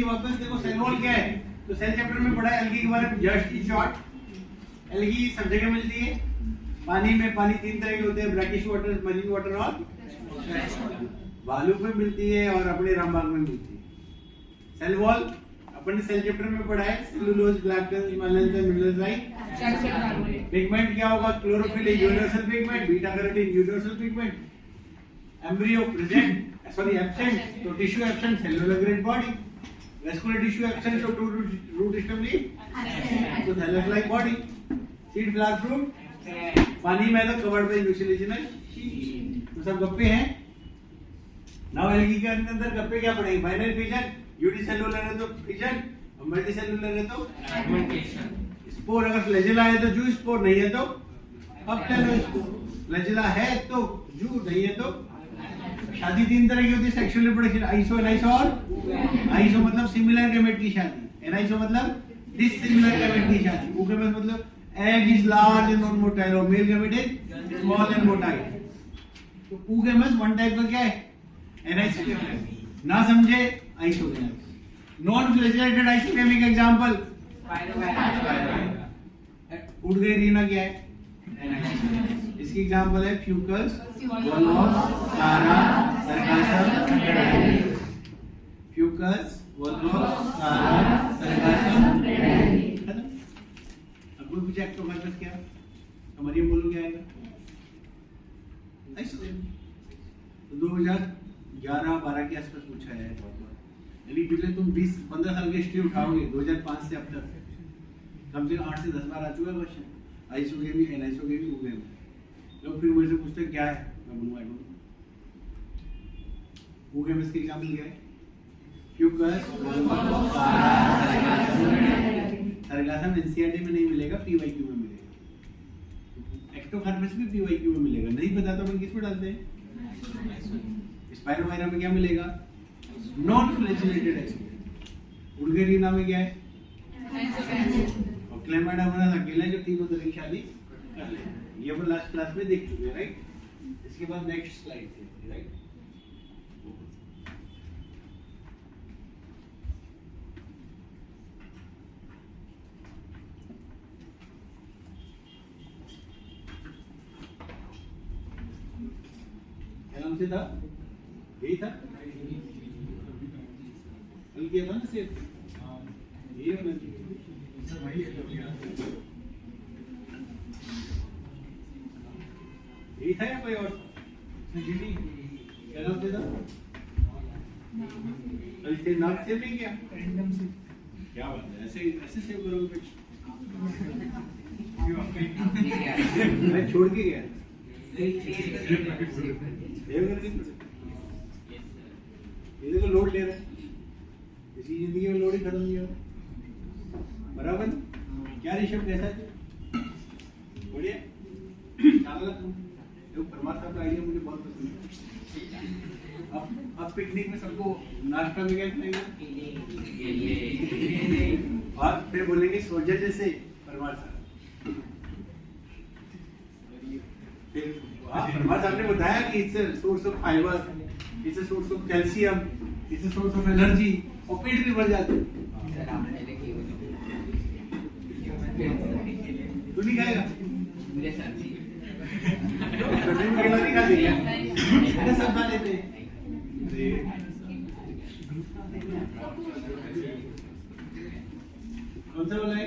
Algae वापस देखो cell wall क्या है, तो सेल चैप्टर में पढ़ा है एलगी के बारे में जस्ट इन शॉर्ट। एलगी सब जगह मिलती है, पानी में, पानी तीन तरह के होते हैं, ब्रैकिश वाटर, मरीन वाटर और बालू में मिलती है और अपने रामबाग में मिलती है। सेल वॉल अपन ने सेल चैप्टर में पढ़ा है, सेलुलोज, ग्लाइकोजन, हिमालयन से मिनरल्स राइट। पिगमेंट क्या होगा, chlorophyll universal pigment, beta carotene universal pigment, embryo present sorry absent तो tissue absent cellular grade body, vascular tissue absent तो रूट सिस्टम लीफ तो thallus like body, seed flower fruit, पानी में तो covered by mucilaginous तो सब गप्पे हैं। नाउ एलगी के अंदर गप्पे क्या पढ़ेंगे, बाइनरी फिजन, यूनिसेलुलर है तो फिजन और मल्टीसेलुलर है तो फ्रेगमेंटेशन। स्पोर अगर फ्लैजेला है तो जू स्पोर, नहीं है तो अपटेलो स्पोर, फ्लैजेला है तो जू, नहीं है तो। शादी तीन तरह की होती है, सेक्सुअल रिप्रोडक्शन, आइसो, एनाइसो और आइसो मतलब सिमिलर गैमेट की शादी, एनाइसो मतलब डिसिमिलर गैमेट की शादी, ऊगेमेट मतलब egg is large and non motile और male gamete is small and motile. तो ऊगेमेट वन टाइप का क्या है, एनाइसो, ना समझे आइसोगेमिक। नॉन फ्लैजेलेटेड आइसोगेमिक एग्जांपल उड़ गई रीना क्या है, इसकी एग्जांपल है फ्यूकस, वॉल्वस, सारा, सरकासम, फ्यूकस, वॉल्वस, सारा, सरकासम। अब कोई पूछे एक्टोकार्पस क्या, हमारी बोलो क्या आएगा, तो 2011-12 के आसपास पूछा है बहुत बार, यानी पिछले तुम 20-15 साल की हिस्ट्री उठाओगे 2005 से अब तक कम से कम 8 से 10 बार आ चुका है क्वेश्चन, आइसोगेमिक, एनाइसोगेमिक, ऊगेमिक। लोग फिर मुझसे पूछते क्या है, मैं बोलूंगा आई डोंट नो। ऊगेमिक की एग्जांपल क्या है, फ्यूकस, सरकासम एनसीईआरटी में नहीं मिलेगा, पीवाईक्यू में मिलेगा। एक्टोकार्पस भी पीवाईक्यू में मिलेगा, नहीं पता तो अपन किस में डालते हैं, स्पाइरोमाइरा में क्या मिलेगा, नॉन फ्लैजेलेटेड आइसोगेमिक। उडगेरिना में क्या है, और क्लेमाइडा हमारा अकेला जो तीनों तरह की शादी कर ले, ये अपन लास्ट क्लास में देख चुके हैं राइट। इसके बाद नेक्स्ट स्लाइड है राइट। क्या नाम से था, यही था, कल किया था ना सिर्फ ये होना चाहिए। यही था या कोई और, क्या नाम से था, ऐसे नाम से नहीं क्या, क्या बात है, ऐसे ऐसे सेव करोगे कुछ, मैं छोड़ के गया ये देखो लोड ले रहा है, इसी जिंदगी में लोड ही खत्म नहीं हो बराबर। क्या ऋषभ कैसा है, बढ़िया, परमात्मा का आइडिया मुझे बहुत पसंद है। अब पिकनिक में सबको नाश्ता में क्या खिलाएंगे, और फिर बोलेंगे सौजन्य से परमार साहब, फिर परमार साहब ने बताया कि it's a source of fibre, it's a source of calcium, it's a source of energy, और पेट भी भर जाते हैं। तू नहीं खाएगा, नहीं खा देगा, सब खा लेते हैं। कौन सा वाला है,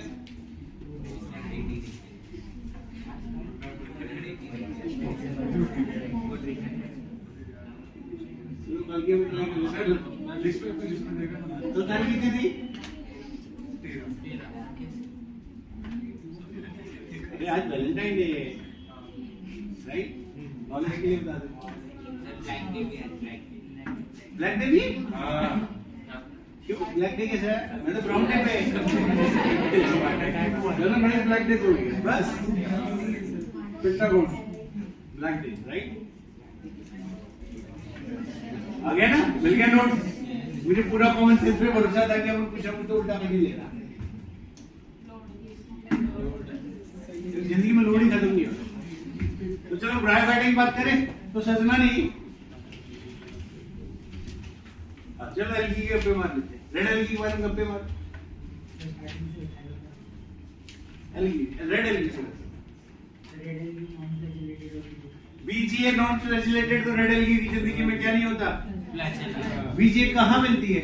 तो तारीख कितनी थी, अरे आज वैलेंटाइन डे है राइट, नॉलेज के लिए बता दो। ब्लैक डे भी, क्यों ब्लैक डे कैसा है, मैं तो ब्राउन डे पे दोनों बड़े ब्लैक डे हो गए बस, पिट्टा कौन ब्लैक डे राइट, आ गया ना, मिल गया नोट। मुझे पूरा कॉमन सेंस पे भरोसा था कि हम कुछ हम तो उल्टा नहीं ले रहा, जिंदगी में लोड ही खत्म नहीं होता। तो चलो ब्रायोफाइटा की बात करें तो सजना नहीं, चलो एलगी के ऊपर मार लेते हैं। रेड एल्गी के बारे में गप्पे मार। एल्गी, रेड एल्गी से बीजीए नॉन फ्लैजिलेटेड, तो रेड एल्गी की जिंदगी में क्या नहीं होता? बीजीए कहाँ मिलती है?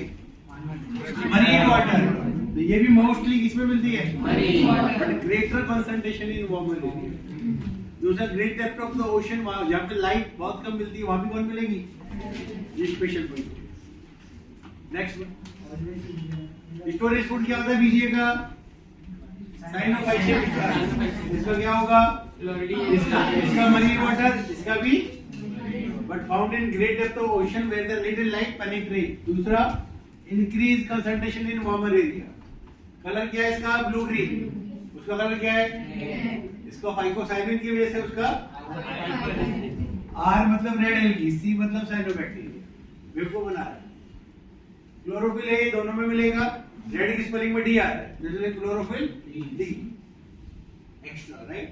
Marine water. तो ये भी मोस्टली किसमें मिलती है? But greater concentration in warmer area. दूसरा great depth of the ocean, जहाँ पे लाइट बहुत कम मिलती है वहां भी कौन मिलेगी? ये special point. Next storage food क्या होता है बीजीए का? साइनोफाइशियल। इसका क्या होगा? इसका मरीन वाटर, इसका भी, but found in great depth of ocean where the little light penetrate. दूसरा increase concentration in warmer area. Colour क्या है इसका? Blue green. उसका कलर क्या है? इसका फाइकोसाइनिन की वजह से उसका आर मतलब रेड एल्गी, सी मतलब साइनोबैक्टीरिया। बिल्कुल बना रहा है। क्लोरोफिल ए दोनों में मिलेगा। रेड की स्पेलिंग में डी आ रहा है, जैसे क्लोरोफिल डी एक्स्ट्रा, राइट।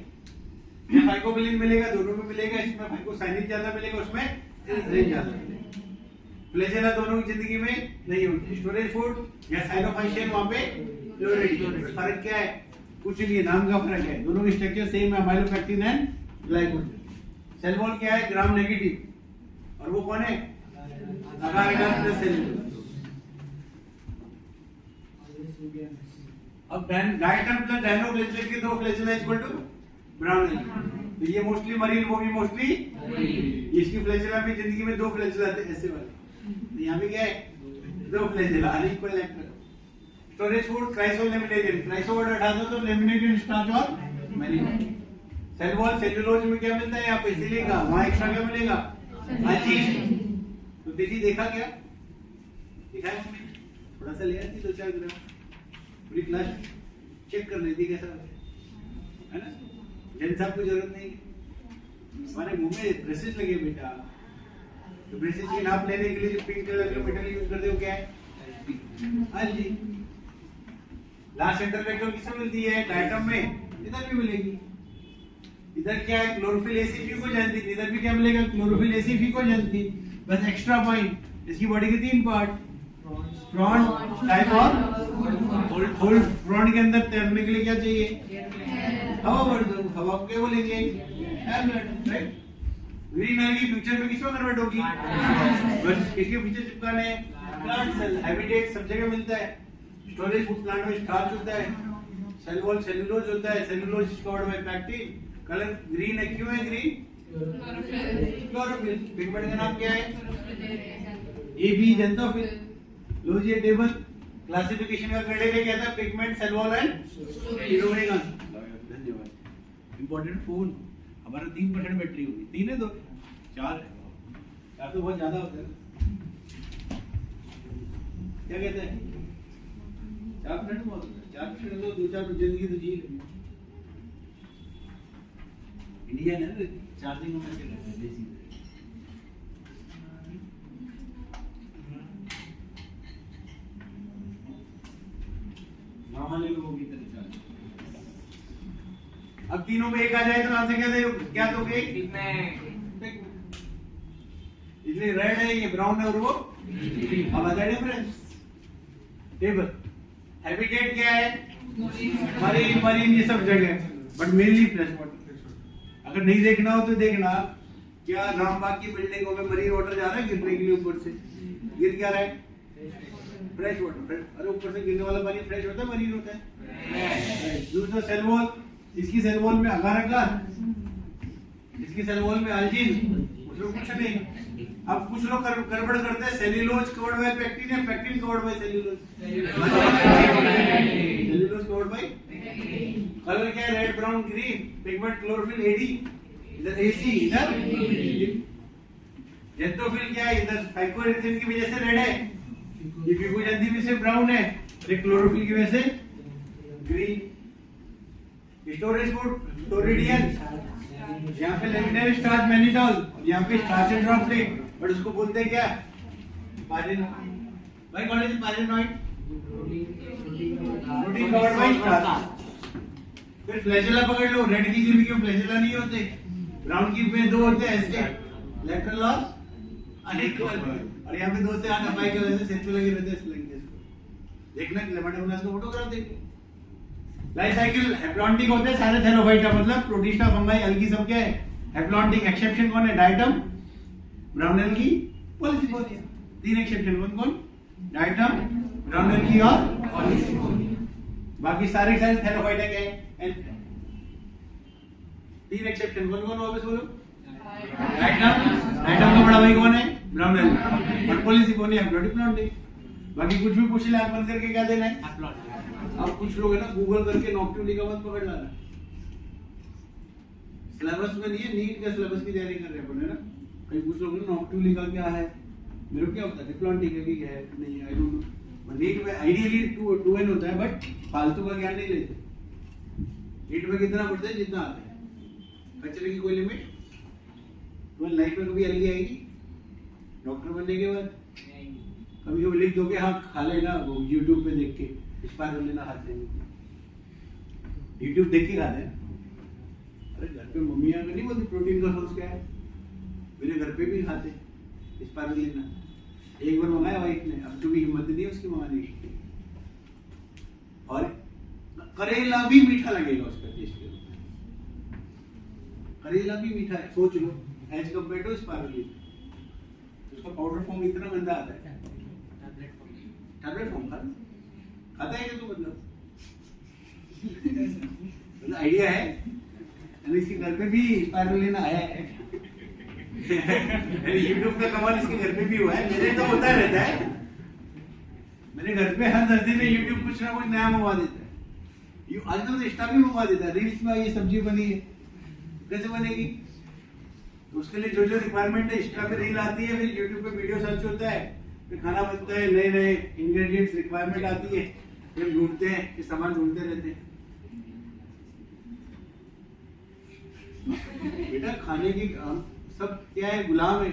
ये फाइकोबिलिन मिलेगा, दोनों में मिलेगा। इसमें फाइकोसाइनिन ज्यादा मिलेगा, उसमें रेड ज्यादा मिलेगा। फ्लैजेला दोनों की जिंदगी में नहीं होती। स्टोरेज फूड या साइनोफाइशियल, वहां पे क्लोरिडी। फर्क क्या है? कुछ नहीं है, नाम का फर्क है। दोनों की स्ट्रक्चर सेम है, amylopectin and glycogen. Cell wall क्या है? ग्राम नेगेटिव, और वो कौन है? Agar agar plus cellulose. अब डायटम प्लस डायनोफ्लैजेलेट के दो flagella equal to brown algae. तो ये मोस्टली मरीन, वो भी मोस्टली। इसकी फ्लैजेला भी जिंदगी में दो फ्लैजेला थे ऐसे वाले। यहाँ पे क्या है? दो flagella, unequal actor. Storage food chrysolaminarin. Chryso word हटा दो तो लेमिनेटेड स्टार्च और मेलिन। सेल वॉल सेल्यूलोज में क्या मिलता है? यहाँ पे सिलिका, वहाँ एक्स्ट्रा क्या मिलेगा? आजीन। तो देखिए, देखा क्या? देखा है? थोड़ा सा ले आती 2-4 ग्राम, पूरी क्लास चेक कर लेती कैसा है ना। जन साहब को जरूरत नहीं। हमारे मुंह में ब्रेसेस लगे बेटा, तो ब्रेसेस की नाप लेने के लिए जो पिंक कलर का मेटल यूज करते हो क्या है? हाँ जी। लास्ट सेंटर वेक्टर किसमें मिलती है? डायटम में। इधर भी मिलेगी। इधर क्या है? Chlorophyll a c fucoxanthin. इधर भी क्या मिलेगा? Chlorophyll a c fucoxanthin. बस एक्स्ट्रा पॉइंट, इसकी बॉडी के 3 पार्ट, फ्रंट, टाइप और होल्ड। फ्रंट के अंदर तैरने के लिए क्या चाहिए? हवा भर दो। हवा को क्या बोलेंगे? Air blood, right. Green algae future में किसमें कन्वर्ट होगी? बस किसके पीछे चिपकाने? Plant cell. हैबिटेट सब जगह मिलता है। स्टोरेज फूड प्लांट में स्टार्च होता है। सेल वॉल सेल्यूलोज होता है। Cellulose is covered by pectin. Colour green है, क्यों है ग्रीन? क्लोरोफिल। पिगमेंट का नाम क्या है? A B xanthophyll. लो ये टेबल क्लासिफिकेशन का क्राइटेरिया क्या था? पिगमेंट, सेल वॉल एंड हीरोइक। धन्यवाद। इंपॉर्टेंट फोन हमारा 3% बैटरी होगी। 3 है, 2 4 है। 4 तो बहुत ज्यादा होता है। क्या कहते हैं? 4% बहुत होता है। 4% तो 2-4 जिंदगी तो जी लेंगे। इंडिया ने चार्जिंग में कैसे करते हैं देसी। नॉर्मली लोगों की तरह चार्ज। अब तीनों में एक आ जाए तो आंसर क्या दे? क्या दोगे? इसलिए रेड है, ये ब्राउन है, और वो अब आता है डिफरेंस। टेबल हैबिटेट क्या है? मरीन, मरीन ये सब जगह, बट मेनली फ्रेश वाटर। अगर नहीं देखना हो तो देखना, क्या रामबाग की बिल्डिंगों में मरीन वाटर जा रहा है गिरने के लिए? ऊपर से गिर क्या रहा है? Fresh water. अरे ऊपर से गिरने वाला पानी फ्रेश होता है, मरीन होता है। दूसरा सेल वॉल, इसकी सेल वॉल में अगार अगार, इसकी सेल वॉल में आल्जिन, कुछ नहीं। अब कुछ लोग गड़बड़ करते हैं। सेल्यूलोज कवर्ड बाय पैक्टिन है, pectin covered by cellulose. Cellulose covered by. Colour क्या है? Red, brown, green. Pigment chlorophyll AD, इधर एसी, इधर जेंथोफिल क्या है? इधर फाइकोएरिथ्रिन की वजह से रेड है, ये फिकोजेंथिन में से ब्राउन है, ये क्लोरोफिल की वजह से ग्रीन। स्टोरेज फूड टोरिडियन, यहाँ पे लेमिनर स्टार्च मैनिटोल, यहाँ पे स्टार्च एंड ड्रॉपलेट, बट उसको बोलते हैं क्या? पाइरेनॉइड। भाई कौन है pyrenoid? Protein covered by starch. फिर फ्लैजेला पकड़ लो। रेड की जिंदगी में फ्लैजेला नहीं होते, ब्राउन की में 2 होते हैं, एस्केप लेटरल और अनइक्वल। और यहाँ पे 2 से 8 अप्लाई कर रहे हैं, सिर पे लगे रहते हैं, इसको देखना क्लेमाइडोमोनास का फोटोग्राफ देखो। लाइफ साइकिल हैप्लॉन्टिक होते हैं सारे थैलोफाइटा, मतलब प्रोटिस्टा, फंगाई, एल्गी सब क्या है हैप्लॉन्टिक। एक्सेप्शन कौन है? Diatom, brown algae, Polysiphonia. 3 exception कौन कौन? डायटम, ब्राउन एल्गी और पॉलीसिफोनिया। बाकी सारे थैलोफाइटा क्या है? 3 एक्सेप्शन कौन कौन? वापस बोलो। डायटम का बड़ा भाई कौन है? Brown algae. और पॉलीसिफोनिया हैप्लॉन्टिक। बाकी कुछ भी पूछ ले आप बंद करके क्या देना है? अब कुछ लोग है ना गूगल करके नॉक्टिवली का मत पकड़ लाना। सिलेबस में नहीं है, नीट का सिलेबस की तैयारी कर रहे हैं ना। कई कुछ लोग नॉक्टिवली का क्या है, मेरे को क्या होता है डिप्लॉन्टिक है कि है नहीं, आई डोंट नो। नीट में आइडियली 2N होता है, बट फालतू का ज्ञान नहीं लेते। नीट में कितना पढ़ते हैं? जितना आता है। कचरे की कोई लिमिट? तुम्हारी लाइफ में कभी एल्गी आएगी डॉक्टर बनने के बाद? कभी कभी लिख दोगे हाँ खा लेना वो यूट्यूब पे देख के, स्पाइरुलिना खाते हैं, यूट्यूब देख के खाते हैं। अरे घर पे मम्मियाँ नहीं बोलती प्रोटीन का सोर्स क्या है, मेरे घर पे भी खाते स्पाइरुलिना। एक बार मंगाया वाइफ ने, अब तो भी हिम्मत नहीं है उसकी मंगाने की। और करेला भी मीठा लगेगा उसका टेस्ट, करेला भी मीठा है, सोच लो एज कम्पेयर टू स्पाइरुलिना। उसका पाउडर फॉर्म इतना गंदा आता है। टैबलेट फॉर्म खाता है क्या तू? मतलब आइडिया है, इसके घर पे भी स्पाइरुलिना आया है। यूट्यूब का कमाल इसके घर पे भी हुआ है, मेरे तो होता रहता है। मेरे घर पे हर 10 दिन में यूट्यूब कुछ ना कुछ नया मंगवा देता है। आजकल तो इंस्टा भी मंगवा देता है, रील्स में ये सब्जी बनी है, कैसे बनेगी? तो उसके लिए जो जो रिक्वायरमेंट है, इंस्टा पे रील आती है, फिर यूट्यूब पे वीडियो सर्च होता है, फिर खाना बनता है, नए नए इंग्रेडिएंट्स रिक्वायरमेंट आती है, फिर ढूंढते हैं, फिर सामान ढूंढते रहते हैं। बेटा खाने की सब क्या है, गुलाम है,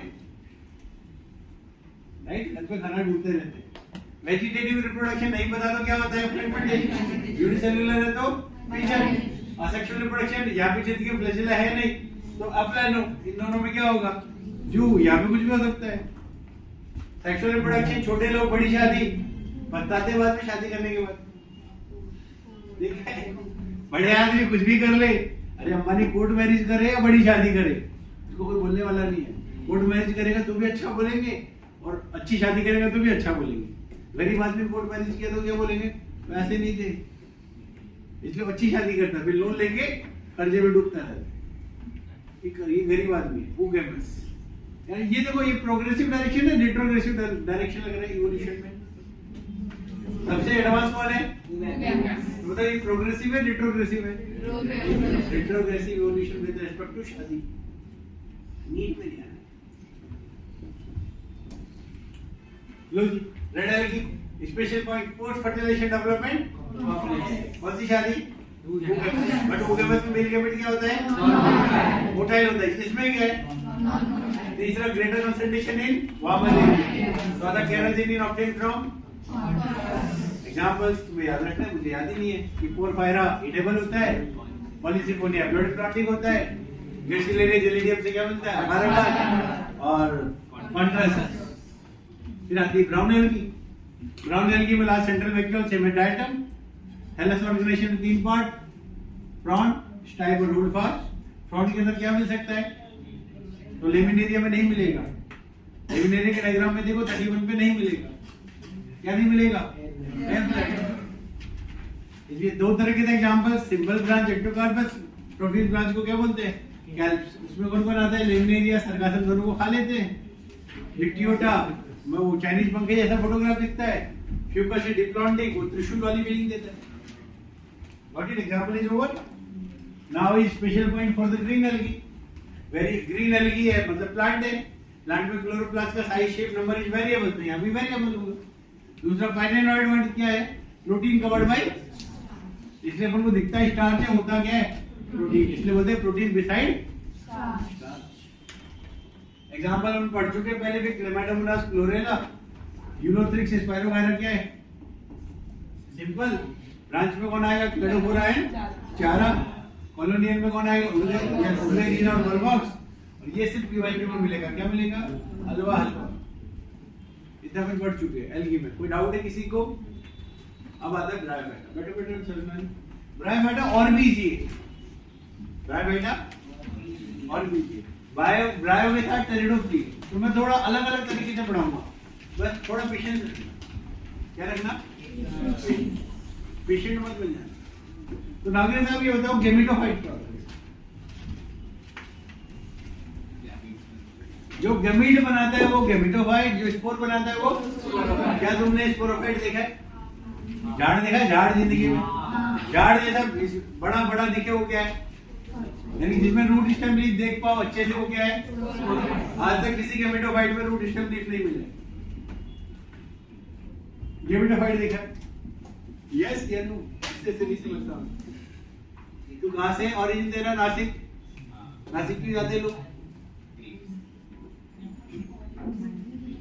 राइट? घर पे खाना ढूंढते रहते हैं। वेजिटेटिव रिप्रोडक्शन नहीं पता तो क्या होता है? फ्रेगमेंटेशन। यूनिसेल्युलर है तो पीछे, असेक्सुअल रिप्रोडक्शन या पीछे दिखे फ्लैजेला है नहीं तो अप्लानो। इन दोनों में क्या होगा? जू, यहाँ पे कुछ भी हो सकता है। सेक्सुअल रिप्रोडक्शन छोटे लोग, बड़ी शादी, बताते बाद में शादी करने के बाद। देखा है बड़े आदमी कुछ भी कर ले, अरे अंबानी कोर्ट मैरिज करे या बड़ी शादी करे, उसको कोई बोलने वाला नहीं है। कोर्ट मैरिज करेगा तो भी अच्छा बोलेंगे, और अच्छी शादी करेगा तो भी अच्छा बोलेंगे। गरीब आदमी कोर्ट मैरिज किया तो क्या बोलेंगे? वैसे नहीं थे, इसलिए अच्छी शादी करता, फिर लोन लेके कर्जे में डूबता है। ये गरीब आदमी है, वो गैमस। ये देखो, ये प्रोग्रेसिव डायरेक्शन है, रिट्रोग्रेसिव डायरेक्शन लग रहा है इवोल्यूशन में। सबसे एडवांस कौन है? मतलब ये प्रोग्रेसिव है, रिट्रोग्रेसिव है? Retrogressive evolution with respect to शादी। नीट में नहीं आना। लो जी, red algae special point post fertilisation development. कौन सी शादी? बट ओगेमस में मेल गैमेट क्या होता है? मोटाइल होता है। इसमें क्या है? तीसरा greater concentration in warm element. चौथा केराटिन ऑब्टेन फ्रॉम। एग्जांपल्स तुम्हें याद रखना है, मुझे याद ही नहीं है। कि पोरफायरा एडिबल होता है, पॉलीसिफोनिया ब्लोडिप्लांटिक होता है, ग्रेसिलेरिया जेलिडियम से क्या मिलता है? अगारबल और कॉन्ट्रास्ट। फिर आती है ब्राउन एल्गी। ब्राउन एल्गी में लास्ट सेंट्रल वैक्यूल सेमेडाइटम, हेलस ऑर्गेनाइजेशन में 3 पार्ट, फ्रॉन्ट, स्टाइप और होल्डफास्ट। फ्रॉन्ट के अंदर क्या मिल सकता है? तो लेमिनेरिया में नहीं मिलेगा। लेमिनेरिया के डायग्राम में देखो 31 पे नहीं मिलेगा। क्या नहीं मिलेगा? इसलिए 2 तरह के example, simple branch Ectocarpus, protein branch को क्या बोलते हैं? उसमें कौन कौन आता है? लेमिनेरिया, सरकासम दोनों को खा लेते हैं। डिक्टियोटा में वो चाइनीज पंखे जैसा फोटोग्राफ दिखता है। फ्यूकस डिप्लॉन्टिक, वो त्रिशूल वाली फीलिंग देता है। What it example is over. Now is special point for the green algae. Very green algae है, मतलब प्लांट है। प्लांट में क्लोरोप्लास्ट का size, shape, number is variable, तो यहाँ भी वेरिएबल होगा। दूसरा पाइनेनॉइड वर्ड क्या है? प्रोटीन कवर्ड बाय, इसलिए अपन को दिखता है स्टार्च है, होता क्या है? प्रोटीन, इसलिए बोलते हैं प्रोटीन बिसाइड स्टार्च। एग्जांपल हम पढ़ चुके पहले भी, क्लेमाइडोमोनास, क्लोरेला, यूलोथ्रिक्स, स्पाइरोगायरा क्या है? सिंपल। ब्रांच में कौन आएगा? क्लेडोफोरा है, चारा। कॉलोनियल में कौन आएगा? उलेरिना और वोल्वॉक्स। और ये सिर्फ पीवाईपी में मिलेगा। क्या मिलेगा? हलवा। इतना कुछ पढ़ चुके हैं एल्गी में। कोई डाउट है किसी को? अब आता है ब्रायोफाइटा। बैठो बैठो समझ। ब्रायोफाइटा और भी इजी है, ब्रायोफाइटा और भी इजी है। ब्रायो के साथ टेरिडोफ्ली तो मैं थोड़ा अलग अलग तरीके से पढ़ाऊंगा, बस थोड़ा पेशेंस रखना। क्या रखना? पेशेंट मत बन जाना। तो नागरिक साहब ये बताओ गेमेटोफाइट क्या होता है? जो गैमीट बनाता है वो गैमेटोफाइट, जो स्पोर बनाता है वो क्या तुमने स्पोरोफाइट देखा है? झाड़ देखा है? झाड़ जिंदगी में झाड़ जैसा बड़ा बड़ा दिखे वो क्या है? यानी जिसमें रूट स्टेम लीफ देख पाओ अच्छे से वो क्या है? आज तक किसी गैमेटोफाइट में रूट स्टेम लीफ नहीं मिले। गैमेटोफाइट देखा? यस या नो? इससे नहीं समझता हूं। तू कहां से ओरिजिन तेरा? नासिक। नासिक क्यों जाते लोग?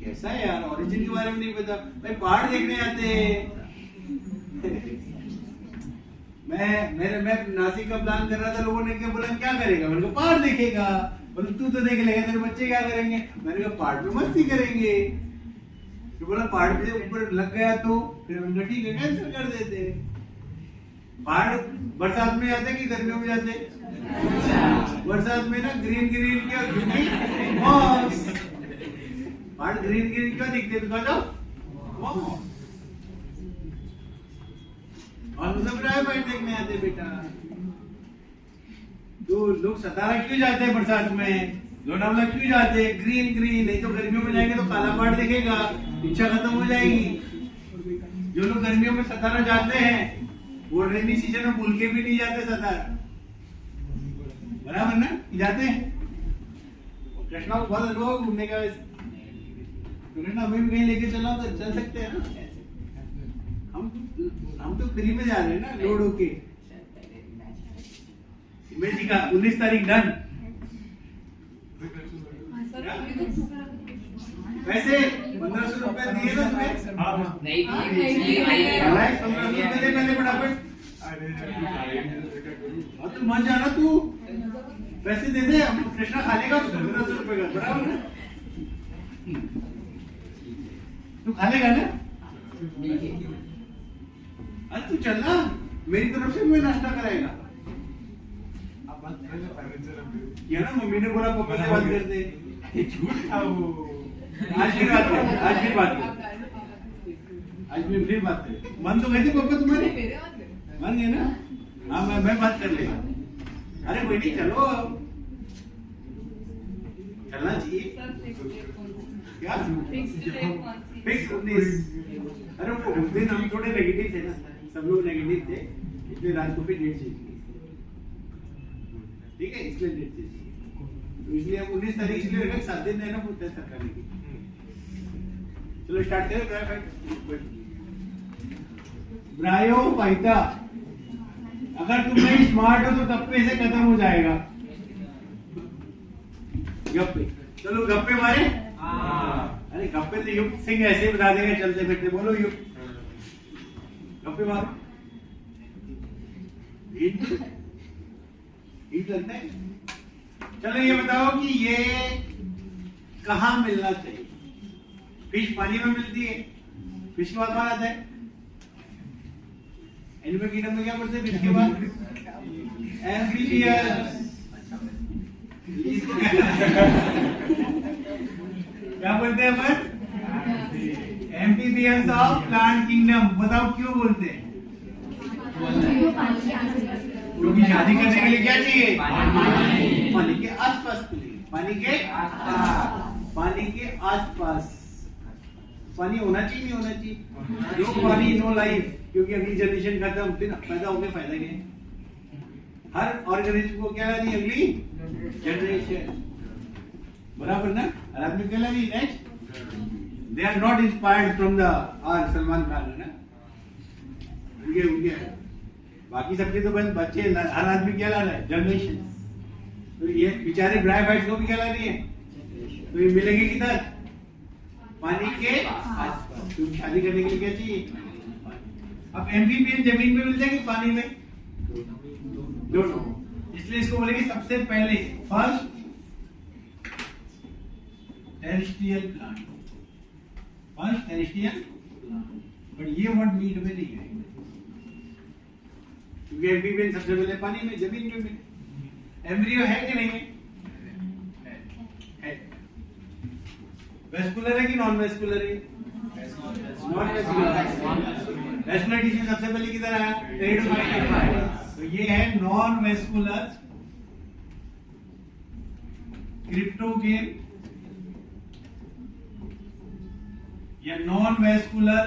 कैसा है यार, ओरिजिन के बारे में नहीं पता भाई। पहाड़ देखने आते मैं नासिक का प्लान कर रहा था, लोगों ने क्या बोला क्या करेगा? मैंने कहा पहाड़ देखेगा। बोले तू तो देख लेगा, तेरे बच्चे क्या करेंगे? मैंने कहा पहाड़ पे मस्ती करेंगे। तो बोला पहाड़ पे ऊपर लग गया तो फिर मैंने कहा ठीक है कैंसिल कर देते। पहाड़ बरसात में जाते कि गर्मियों में जाते? बरसात में ना ग्रीन ग्रीन क्या पहाड़ ग्रीन ग्रीन क्यों दिखते? तो जाओ और मतलब ब्रायोफाइट देखने आते बेटा। तो लोग सतारा क्यों जाते हैं बरसात में? लोनावला क्यों जाते हैं? Green green. नहीं तो गर्मियों में जाएंगे तो काला पहाड़ दिखेगा, इच्छा खत्म हो जाएगी। जो लोग गर्मियों में सतारा जाते हैं वो रेनी सीजन में भूल के भी नहीं जाते सतारा, बराबर ना? जाते हैं। कृष्णा को बहुत अनुभव घूमने का, कृष्णा हमें भी कहीं लेके चला तो चल सकते हैं ना। हम तो फ्री में जा रहे हैं ना, लोड होके। इमेज का 19 तारीख डन। वैसे 1500 रुपए दिए ना तुम्हें? नहीं 1500 रुपए दे पहले फटाफट। और तू मान जाना, तू पैसे दे दे, हम कृष्णा खा लेगा 1500 रुपए का, बराबर ना? तू खा लेगा ना? अरे तू चल ना, मेरी तरफ से मैं नाश्ता कराएगा। क्या ना मम्मी ने बोला पापा से बात कर दे। झूठ था वो। आज फिर बात कर, आज फिर बात कर, आज फिर बात कर। मन तो गए थे पापा तुम्हारे? मान गए ना? हाँ मैं बात कर लेगा। अरे कोई नहीं, चलो चलना चाहिए। क्या फिक्स 19? अरे वो उस दिन हम थोड़े नेगेटिव थे ना, सब लोग नेगेटिव थे, इसलिए रात को फिर डेट चेंज की। ठीक है, इसलिए डेट चेंज की। तो इसलिए हम 19 तारीख इसलिए रखा 7 दिन है ना वो टेस्ट करने की। चलो स्टार्ट करें ब्रायोफाइट। ब्रायोफाइटा अगर तुम नहीं स्मार्ट हो तो गप्पे से खत्म हो जाएगा। गप्पे, चलो गप्पे मारे। अरे गप्पे तो युक्त सिंह ऐसे बता देगा चलते फिरते। बोलो युक्त, गप्पे मारो। ठीक लगता है? चलो ये बताओ कि ये कहाँ मिलना चाहिए? फिश पानी में मिलती है, फिश के बाद कौन आता है? एनिमल किंगडम में क्या पढ़ते हैं फिश के बाद? एम्फीबियंस। क्या बोलते हैं अपन? Amphibians of plant kingdom. बताओ क्यों बोलते हैं? क्योंकि शादी करने के लिए क्या चाहिए? पानी के आसपास के लिए। पानी के आसपास पानी होना चाहिए, नहीं होना चाहिए? नो पानी नो लाइफ, क्योंकि अगली जनरेशन खत्म, फिर पैदा होके फायदा क्या है? हर ऑर्गेनिज्म को क्या लानी? अगली जनरेशन, बराबर ना? आदमी क्या लानी? Next. They are not inspired from the are Salman Khan, है ना? उनके बाकी सबके तो बस बच्चे, हर आदमी क्या ला रहा है? जनरेशन। तो ये बेचारे ब्रायोफाइट्स को भी क्या ला रही है? तो ये मिलेंगे किधर? पानी के आसपास। तो शादी करने के लिए क्या चाहिए? अब एम्फीबियन जमीन में मिलते हैं कि पानी में? दोनों। इसलिए इसको बोलेंगे सबसे पहले first terrestrial plant. First terrestrial plant. But ये वर्ड मीट में नहीं है, क्योंकि एम्फीबियन सबसे पहले पानी में, जमीन में मिले। एम्ब्रियो है कि नहीं है? वेस्कुलर है कि नॉन वेस्कुलर है? Non vascular. वेस्कुलर टिश्यू सबसे पहले किधर आया? टेरिडोफाइट। तो ये है नॉन वेस्कुलर क्रिप्टोगेम या नॉन वेस्कुलर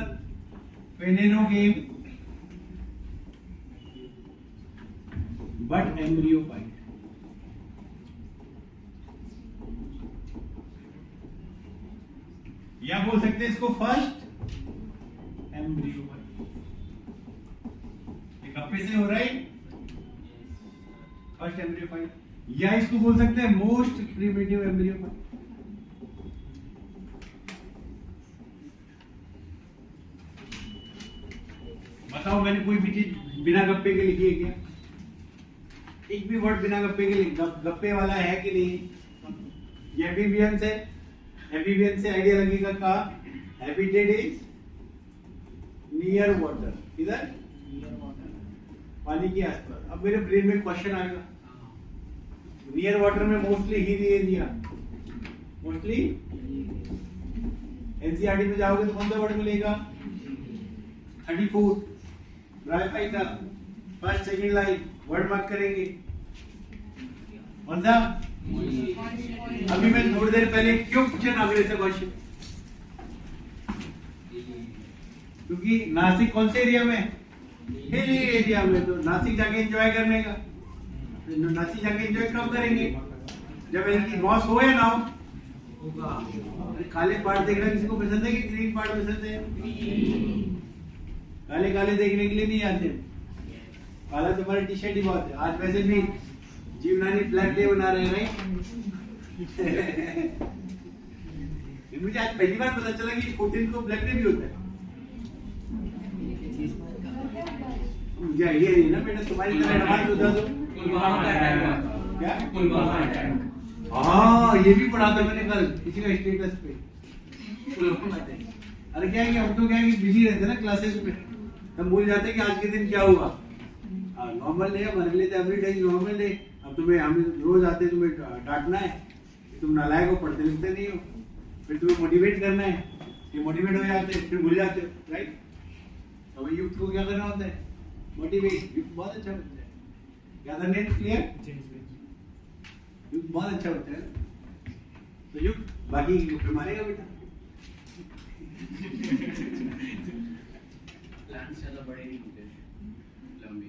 फेनेरोगेम बट एम्ब्रियोफाइट। या बोल सकते हैं इसको फर्स्ट एम्ब्रियोफाइट। ये गप्पे से हो रहा है, फर्स्ट एम्ब्रियोफाइट। या इसको बोल सकते हैं मोस्ट प्रिमिटिव एम्ब्रियोफाइट। बताओ मैंने कोई भी चीज बिना गप्पे के लिखी है क्या? एक भी वर्ड बिना गप्पे के गप्पे वाला है कि नहीं? ये एम्फीबियन से, एम्फीबियन से आइडिया लगेगा का हैबिटेट इज नियर वाटर। इधर पानी के आसपास। अब मेरे ब्रेन में क्वेश्चन आएगा, नियर वाटर में मोस्टली ही दिए दिया, मोस्टली एनसीईआरटी में जाओगे तो कौन सा वर्ड मिलेगा? 34 ब्रायोफाइट का first second line word mark करेंगे कौन सा? अभी मैं थोड़ी देर पहले क्यों पूछा नागरे से क्वेश्चन? क्योंकि नासिक कौन से एरिया में? हिली एरिया में। तो नासिक जाके एंजॉय करने का, नासिक जाके एंजॉय कब करेंगे? जब इनकी मॉस हो या ना हो। काले पार्ट देखना किसी को पसंद है कि ग्रीन पार्ट पसंद है? काले काले देखने के लिए नहीं आते, काला तुम्हारी टी शर्ट ही बहुत है। आज वैसे भी जीवनानी ब्लैक डे बना रहे हैं मुझे आज पहली बार पता चला कि 14 को ब्लैक डे भी होता है। मुझे आइडिया नहीं ना बेटा, तुम्हारी तरह एडवांस होता तो क्या? हाँ ये भी पढ़ा था मैंने कल किसी का स्टेटस पे। अरे क्या है कि हम तो क्या है कि बिजी रहते ना क्लासेस में, हम भूल जाते कि आज के दिन क्या हुआ। नॉर्मल डे हमारे लिए एवरी डे नॉर्मल डे। अब तुम्हें हम रोज आते तुम्हें डांटना है कि तुम नालायक हो, पढ़ते लिखते नहीं हो, फिर तुम्हें मोटिवेट करना है, ये मोटिवेट हो जाते फिर भूल जाते हो, राइट? तो युक्त को क्या करना होता है? मोटिवेट। युक्त बहुत अच्छा बच्चा है, क्या करने क्लियर? युक्त बहुत अच्छा बच्चा है। तो युक्त बाकी फिर मारेगा बेटा।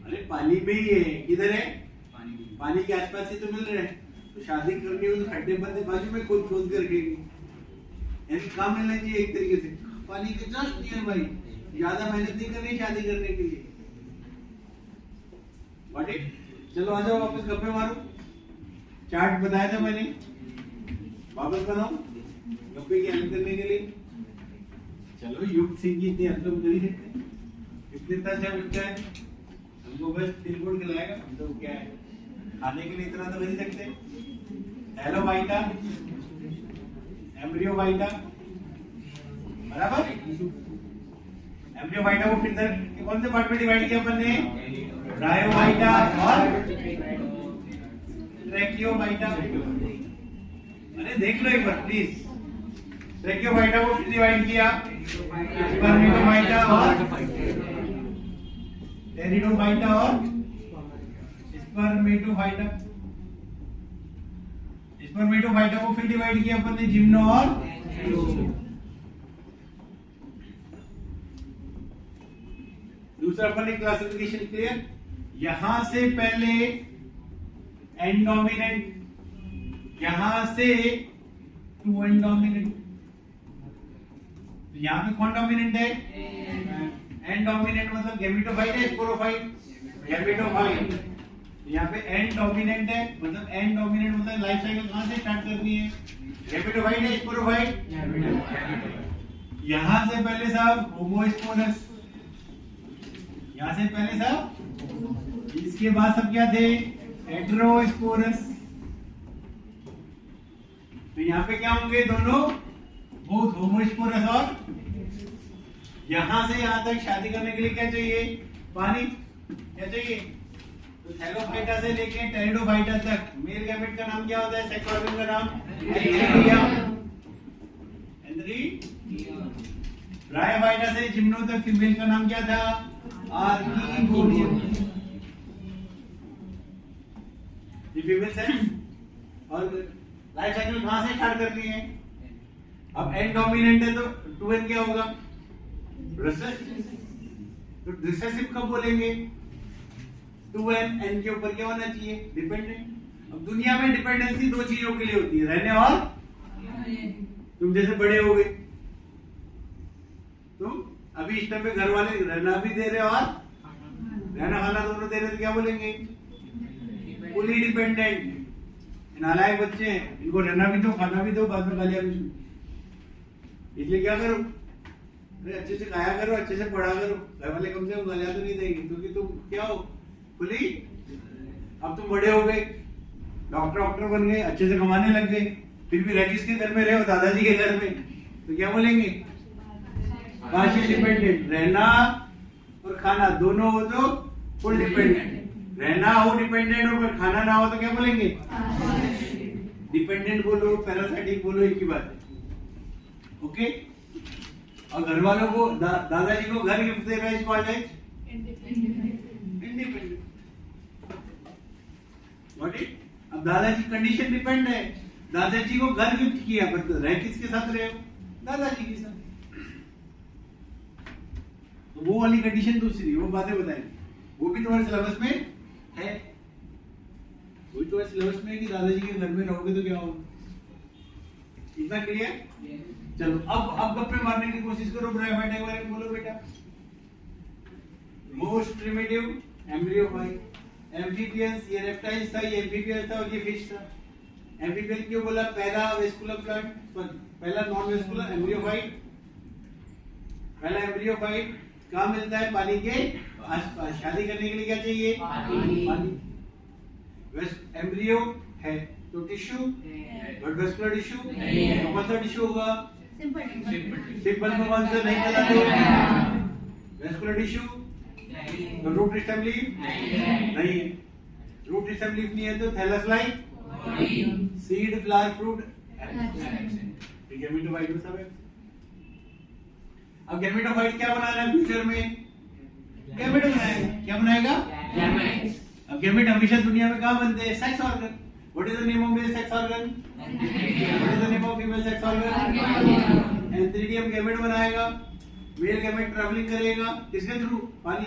अरे पानी में ही है, किधर है? पानी के आसपास ही तो मिल रहे हैं। तो शादी करनी हो तो खड्डे बंदे बाजू में खोद खोद कर रखेगी, यानी काम मिलना चाहिए एक तरीके से पानी के जस्ट नियर बाई। ज्यादा मेहनत नहीं करनी शादी करने के लिए। Got it? चलो आ जाओ वापस गप्पे मारो। चार्ट बताया था मैंने, वापस बनाओ गप्पे की हेल्प करने के लिए। चलो युक्त सिंह की इतनी हेल्प तो कर ही सकते, इतना अच्छा बच्चा है, हमको बस तिल गुड़ खिलाएगा, हम तो क्या है खाने के लिए इतना तो कर ही सकते। हेलो वाइटा, एम्ब्रियो वाइटा, बराबर। एम्ब्रियो वाइटा को फिर कौन से पार्ट में डिवाइड किया अपन ने? ब्रायोवाइटा और ट्रैकियोवाइटा। अरे देख लो एक बार प्लीज। ट्रैकियोवाइटा को फिर डिवाइड किया स्पर्मेटोवाइटा और टेरिडोवाइटा और स्पर्मेटोवाइटा। स्पर्मेटोवाइटा को फिर डिवाइड किया अपन ने जिम्नो और दूसरा अपन ने क्लासिफिकेशन क्लियर। यहां से पहले एंड डोमिनेंट, यहां से टू एंड डोमिनेंट। यहां पे कौन डोमिनेंट है? एंड डोमिनेंट मतलब गैमेटोफाइट है स्पोरोफाइट? गैमेटोफाइट। यहाँ पे एंड डोमिनेंट है, मतलब एंड डोमिनेंट मतलब लाइफ साइकिल कहां से स्टार्ट करनी है? गैमेटोफाइट है स्पोरोफाइट? यहां से पहले साहब होमोस्पोरस, यहां से पहले साहब, इसके बाद सब क्या थे? हेटेरोस्पोरस। तो यहाँ पे क्या होंगे? दोनों बोथ होमोस्पोरस और यहां से यहां तक शादी करने के लिए क्या चाहिए? पानी। क्या चाहिए? तो थैलोफाइटा से लेके टेरिडोफाइटा तक मेल गैमेट का नाम क्या होता है? सेक्स ऑर्गन का नाम एंड्रिया। ब्रायोफाइटा से जिम्नो तक फीमेल का नाम क्या था? आर्कीगोनियम। ये फीमेल सेक्स। और लाइफ साइकिल कहां से स्टार्ट करनी है? अब एन डोमिनेंट है तो 2n क्या होगा? रिसेसिव। तो रिसेसिव कब बोलेंगे? 2n n के ऊपर क्या होना चाहिए? डिपेंडेंट। अब दुनिया में डिपेंडेंसी दो चीजों के लिए होती है, रहने और तुम जैसे बड़े हो गए, तुम अभी इस टाइम पे घर वाले रहना भी दे रहे और रहना खाना दोनों दे रहे, तो क्या बोलेंगे? Fully dependent. नालायक बच्चे हैं, इनको रहना भी दो, खाना भी दो, बाद में गालियां भी सुनो। इसलिए क्या करो? अरे अच्छे से खाया करो, अच्छे से पढ़ा करो, घर वाले कम से कम गालियां तो नहीं देंगे, क्योंकि तुम क्या हो? फुली। अब तुम बड़े हो गए, डॉक्टर बन गए, अच्छे से कमाने लग गए, फिर भी रह किसके घर में रहे हो? दादाजी के घर में, तो क्या बोलेंगे? Partial dependent. रहना और खाना दोनों हो तो फुल डिपेंडेंट। रहना हो डिपेंडेंट और खाना ना हो तो क्या बोलेंगे? डिपेंडेंट बोलो, पैरासाइटिक बोलो, एक ही बात है। ओके। और घर वालों को दादाजी को घर गिफ्ट दे रहा है, इसको आ जाए इंडिपेंडेंट। What it? अब दादाजी कंडीशन डिपेंड है, दादाजी को घर गिफ्ट किया, पर रह किसके साथ रहे हो? दादाजी के साथ। तो वो वाली कंडीशन दूसरी, वो बातें बताएंगे, वो भी तुम्हारे सिलेबस में है। वही तो सिलेबस में है कि दादाजी के घर में रहोगे तो क्या होगा। इतना क्लियर? चलो अब गप्पे मारने की कोशिश करो। ब्रायोफाइटा के बारे में बोलो बेटा। Most primitive embryophyte. एम्फीबियंस, ये रेप्टाइल्स था, ये एम्फीबियंस था और ये फिश था। एम्फीबियन क्यों बोला? पहला वेस्कुलर प्लांट, पहला नॉन वेस्कुलर एम्ब्रियोफाइट। पहला एम्ब्रियोफाइट कहाँ मिलता है? पानी के आसपास। शादी करने के लिए क्या चाहिए? पानी। एम्ब्रियो है तो टिश्यू, बट वेस्कुलर टिश्यू तो कौन सा टिश्यू होगा? सिंपल में कौन सा? नहीं पता तो वेस्कुलर टिश्यू। तो रूट स्टेम लीफ नहीं है। रूट स्टेम लीफ नहीं है तो thallus like, seed, flower, fruit, gametophyte में सब है। अब गैमेटोफाइट क्या बनाना है फ्यूचर में? गैमेट बनाएगा। क्या बनाएगा? गैमेट। अब गैमेट हमेशा दुनिया में कहाँ बनते हैं? Sex organ. What is the name of male sex organ? What is the name of female sex organ? Antheridium gamete बनाएगा। मेल गैमेट ट्रैवलिंग करेगा किसके थ्रू? पानी।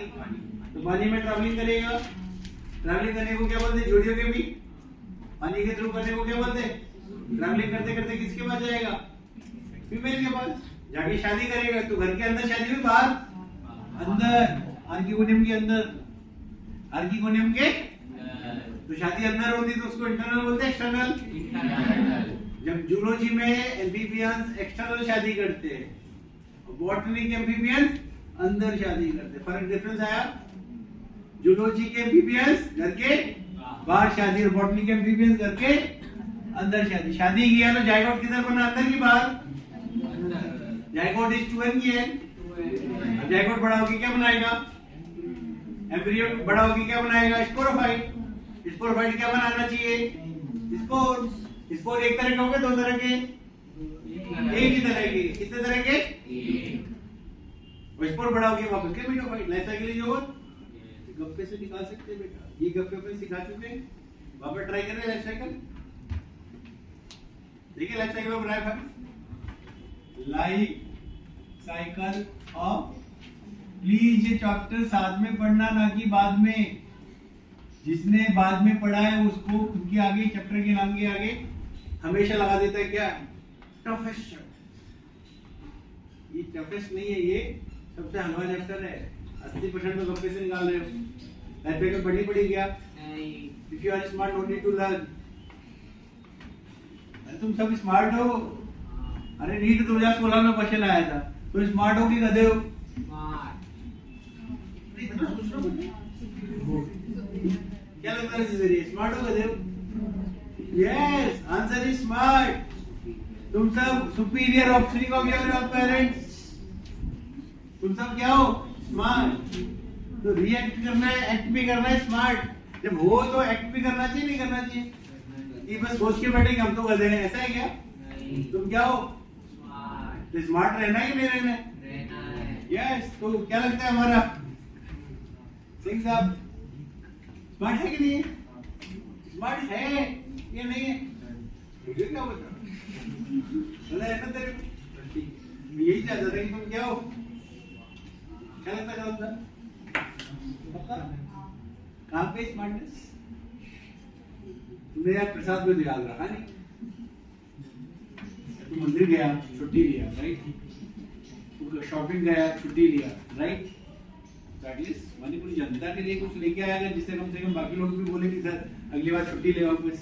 तो पानी में ट्रैवलिंग करेगा। ट्रैवलिंग करने को क्या बोलते हैं? जोड़ियों के भी। पानी के थ्रू करने को क्या बोलते हैं? ट्रैवलिंग करते करते किसके पास जाएगा? फीमेल के पास। जाके शादी करेगा। तो घर के अंदर शादी हुई, बाहर? अंदर। आर्कीगोनियम के अंदर। आर्कीगोनियम के तो शादी अंदर होती तो उसको इंटरनल बोलते हैं, एक्सटर्नल। जब जूलॉजी में एम्फीबियंस एक्सटर्नल शादी करते हैं, बॉटनी के एम्फीबियंस अंदर शादी करते हैं। फर्क डिफरेंस आया? जूलॉजी के एम्फीबियंस घर के बाहर शादी और बॉटनी के एम्फीबियंस घर के अंदर शादी। शादी किया तो जायगोट किधर बना? अंदर की बाहर? जायगोट इज 2n की है। अब जायगोट बड़ा होगी क्या बनाएगा? एम्ब्रियो बड़ा होगी क्या बनाएगा? स्पोरोफाइट। स्पोरोफाइट क्या बनाना चाहिए? स्पोर। स्पोर एक तरह के होंगे, दो तरह के? एक ही तरह के। कितने तरह के? स्पोर बड़ा होगी वापस gametophyte. Life cycle is over. गप्पे से निकाल सकते हैं बेटा, ये गप्पे पे सिखा चुके हैं। वापस ट्राई करें लाइफ साइकिल। देखिए life cycle of life cycle of. Please ये चैप्टर साथ में पढ़ना, ना कि बाद में। जिसने बाद में पढ़ा है उसको खुद के आगे, चैप्टर के नाम के आगे हमेशा लगा देता है क्या? टफेस्ट। ये टफेस्ट नहीं है, ये सबसे हलवा चैप्टर है। 80% तो गप्पे से निकाल रहे हो। लाइफ साइकिल पढ़नी पड़ी क्या? If you are smart no need to learn. तुम सब स्मार्ट हो। अरे नीट 2016 में क्वेश्चन आया था, तो स्मार्ट हो कि गधे हो? क्या लगता है? स्मार्ट हो गधे हो? Yes, answer is smart. तुम सब superior offspring of your parents. तुम सब क्या हो? स्मार्ट। तो रिएक्ट करना है, एक्ट भी करना है स्मार्ट। जब हो तो एक्ट भी करना चाहिए, नहीं करना चाहिए? ये बस सोच के बैठे कि हम तो गधे हैं, ऐसा है क्या? तुम क्या हो? तो स्मार्ट रहना है कि नहीं रहना है? यस। तो क्या लगता है हमारा सिंह साहब स्मार्ट है कि नहीं है? स्मार्ट है या नहीं है? मुझे क्या बता, यही चाहता था कि तुम क्या हो? क्या लगता था? कहाँ पे स्मार्टनेस? तुमने यार प्रसाद में तो याद रखा नहीं। तू मंदिर गया, छुट्टी लिया, राइट? तू शॉपिंग गया, छुट्टी लिया, राइट? एटलीस्ट मणिपुरी जनता के लिए कुछ लेके आया जिससे कम से कम बाकी लोग भी बोले कि सर अगली बार छुट्टी ले वापस।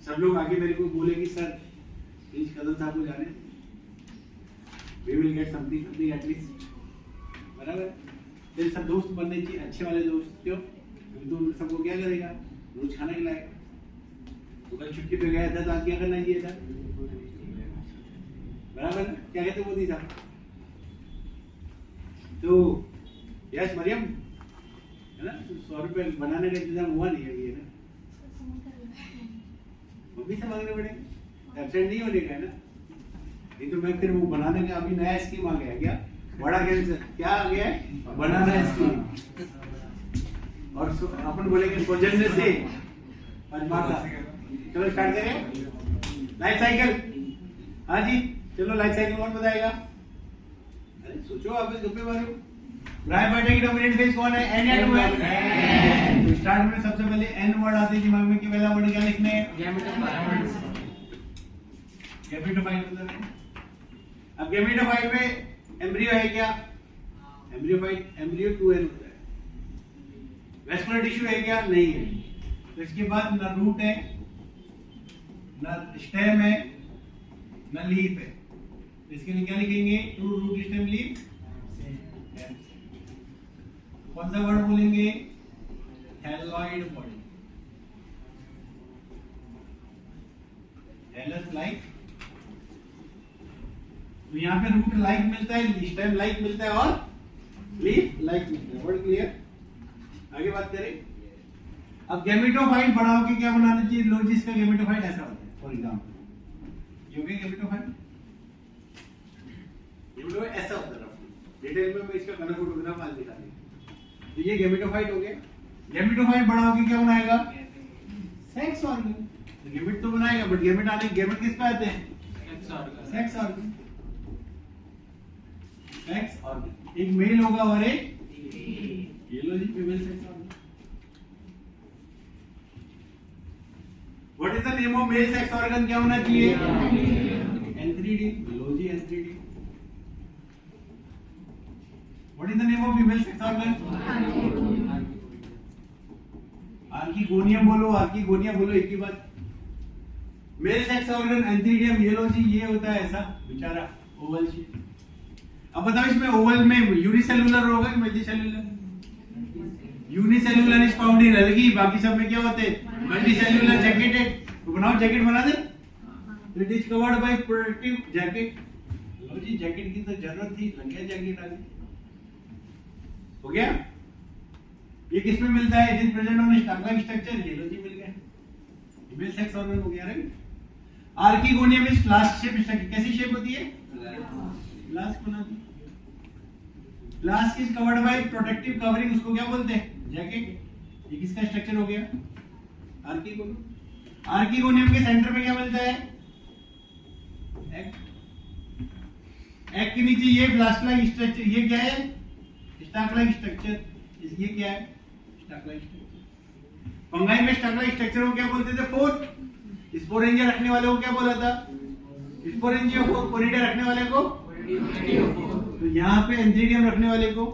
सब लोग आगे मेरे को बोले कि सर प्लीज कदम साहब को जाने, we will get something at least. बराबर? तेरे सब दोस्त बनने चाहिए, अच्छे वाले दोस्त। क्यों? तो सबको क्या करेगा? रोज खाना खिलाएगा। तो कल छुट्टी पे गया था तो आज क्या करना चाहिए था? बराबर? क्या कहते मोदी साहब? तो यस मरियम, है ना? 100 रुपए बनाने का इंतजाम हुआ नहीं अभी, है ना? मम्मी से मांगने पड़ेंगे, एब्सेंट नहीं होने का, है ना? नहीं तो मैं फिर वो बनाने का अभी नया स्कीम आ गया। क्या बड़ा कैंसर क्या आ गया है? बनाना स्कीम। और अपन बोलेंगे सौजन्य से पद्माता। चलो स्टार्ट करें लाइफ साइकिल। हाँ जी चलो लाइफ साइकिल कौन बताएगा? अरे सोचो आप इस गप्पे मारो। ब्रायबार्टे की डोमिनेंट फेज कौन है? एन या टू है? तो स्टार्ट में सबसे पहले एन वर्ड आते हैं दिमाग में कि पहला वर्ड क्या लिखना है? गैमेटोफाइट मतलब है। अब गैमेटोफाइट में एम्ब्रियो है क्या? एम्ब्रियो 2n होता है। वेस्कुलर टिश्यू है क्या? नहीं है। तो इसके बाद ना रूट है, ना स्टेम है, ना लीफ है। इसके लिए क्या लिखेंगे? Two root stem leaf. कौन सा वर्ड बोलेंगे? Thalloid body. Thallus like. तो यहाँ पे रूट लाइक मिलता है, स्टेम लाइक मिलता है और लीफ लाइक मिलता है। Word clear? आगे बात करें। अब गैमेटोफाइट बढ़ाओ के क्या बनाना चाहिए? लो जी इसका गैमेटोफाइट ऐसा होता है। फॉर एग्जांपल ये हो गया गैमेटोफाइट। गैमेटोफाइट ऐसा होता है रफली। डिटेल में मैं इसका कलर फोटोग्राफ आज दिखा दूंगा। तो ये गैमेटोफाइट हो गया। गैमेटोफाइट बढ़ाओ के क्या बनाएगा? Sex organ. तो गैमेट तो बनाएगा बट गैमेट आने गैमेट किस पे आते हैं? Sex organ. सेक्स ऑर्गन एक मेल होगा और एक ये लो जी female sex organ. What is the name of male sex organ? क्या होना चाहिए? N3D। लो जी N3D। What is the name of female sex organ? Archegonium बोलो, आर्किगोनिया बोलो, एक ही बात। Male sex organ antheridium. ये लो जी ये होता है ऐसा बेचारा ओवल शेप। अब बताओ इसमें ओवल में यूनिसेलुलर होगा कि multicellular? Unicellular is found in algae, बाकी सब में क्या होते हैं? Multicellular jacketed. तो बनाओ जैकेट बना दे। It is covered by protective jacket. लो जी जैकेट की तो जरूरत थी, लग गया जैकेट आ गई। हो गया? ये किस में मिलता है? It is present on starch structure. ये लो जी मिल गया। फीमेल सेक्स ऑर्गन हो गया right. Archegonium is flask shape structure. कैसी शेप होती है? फ्लास्क बनाती। Flask is covered by protective covering, उसको क्या बोलते हैं? जैकेट। ये किसका स्ट्रक्चर हो गया? आर्किगोनियम। आर्किगोनियम के सेंटर में क्या मिलता है? एग। एग के नीचे ये फ्लास्क लाइक स्ट्रक्चर। ये क्या है? Starch like structure. ये क्या है? Starch like structure. फंगाई में स्टार्क लाइक स्ट्रक्चर को क्या बोलते थे? फोर्थ। स्पोरेंजिया रखने वाले को क्या बोला था? स्पोरेंजियोफोर। कोरिडा रखने वाले को? तो यहाँ पे एंथ्रीडियम रखने वाले को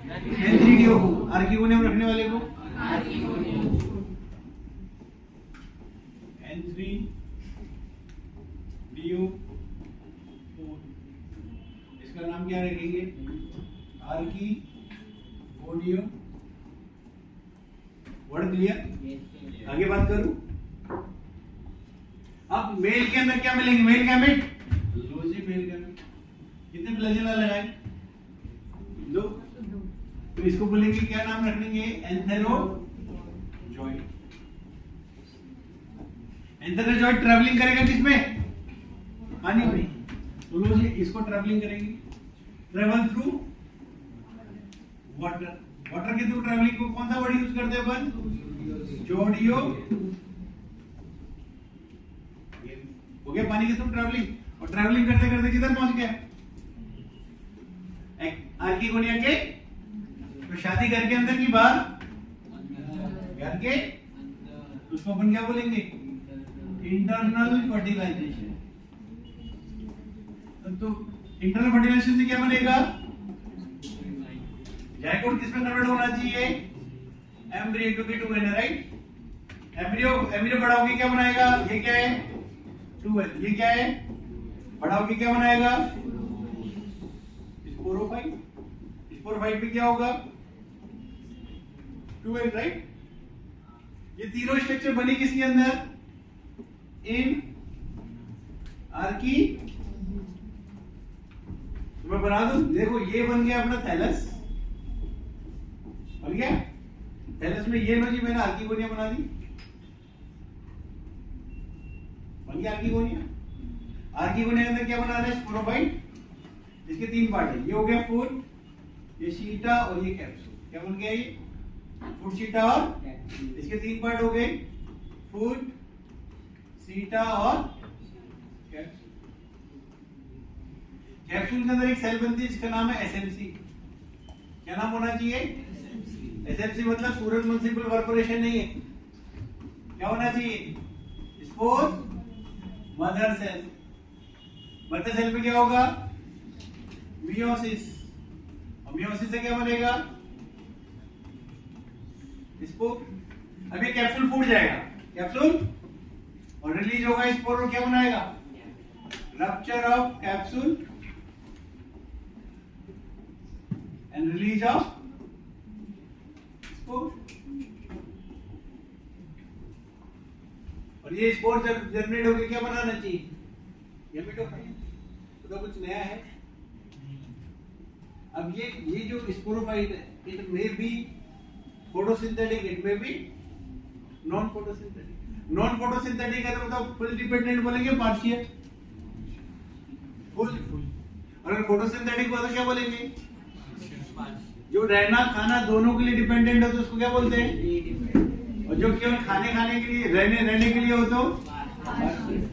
एंथ्रीडियोफोर। आर्किगोनियम रखने वाले को एंथ्रीडियोफोर। इसका नाम क्या रखेंगे? आर्किगोनियम। Word clear? आगे बात करूं। अब मेल के अंदर क्या मिलेंगे? Male gamete. लो जी मेल गैमेट। कितने फ्लैजेला लगाए? दो। तो इसको बोलेंगे क्या नाम रखेंगे? एंथेरोजॉइड। एंथेरोजॉइड ट्रैवलिंग करेगा किसमें? पानी में। तो लो जी, इसको ट्रैवलिंग करेंगे, ट्रेवल थ्रू वाटर। वाटर के थ्रू ट्रैवलिंग को कौन सा वर्ड यूज करते हैं अपन? जोडियो। हो गया पानी के थ्रू ट्रैवलिंग। और ट्रैवलिंग करते करते किधर पहुंच गया? आर्किगोनिया के। तो शादी घर के अंदर की बाहर? घर के। उसको अपन क्या बोलेंगे? Internal fertilization. तो इंटरनल फर्टिलाइजेशन से क्या बनेगा? जायगोट किसमें कन्वर्ट होना चाहिए? Embryo to 2n, right? Embryo बड़ा होके क्या बनाएगा? ये क्या है? 2n। ये क्या है? बड़ा होके क्या बनाएगा? स्पोरोफाइट। स्पोरोफाइट में क्या होगा? 2n, right? ये तीनों स्ट्रक्चर बनी किसके अंदर? इन आर्की। तो मैं बना दूं, देखो ये बन गया अपना थैलस, बन गया। थैलस में ये लो जी, मैंने आर्किगोनिया बना दी, बन गया आर्किगोनिया। आर्किगोनिया के अंदर क्या बना रहा है? स्पोरोफाइट। इसके 3 पार्ट है। ये हो गया फूड, ये शीटा और ये कैप्सूल। क्या बन गया ये? फूड, शीटा और इसके 3 पार्ट हो गए, फूड, सीटा और कैप्सूल। कैप्सूल के अंदर एक सेल बनती है जिसका नाम है एसएमसी। क्या नाम होना चाहिए? एसएमसी मतलब सूरज म्युनिसिपल कॉर्पोरेशन नहीं है। क्या होना चाहिए? Spore mother cell. Mother cell पे क्या होगा? मियोसिस। और मियोसिस से क्या बनेगा? स्पोर। अब ये कैप्सूल फूट जाएगा, कैप्सूल, और रिलीज होगा स्पोर। और क्या बनाएगा? Rupture of capsule and release of spore. और ये स्पोर जब जनरेट होकर क्या बनाना चाहिए? गेमेटोफाइट। तो कुछ नया है। अब ये जो स्पोरोफाइट है, it may B photosynthetic, it may B non photosynthetic. Non photosynthetic है तो मतलब फुल डिपेंडेंट बोलेंगे, पार्शियल? फुल। और अगर फोटोसिंथेटिक हुआ तो क्या बोलेंगे? जो रहना खाना दोनों के लिए डिपेंडेंट हो तो उसको क्या बोलते हैं? और जो केवल खाने के लिए, रहने के लिए हो तो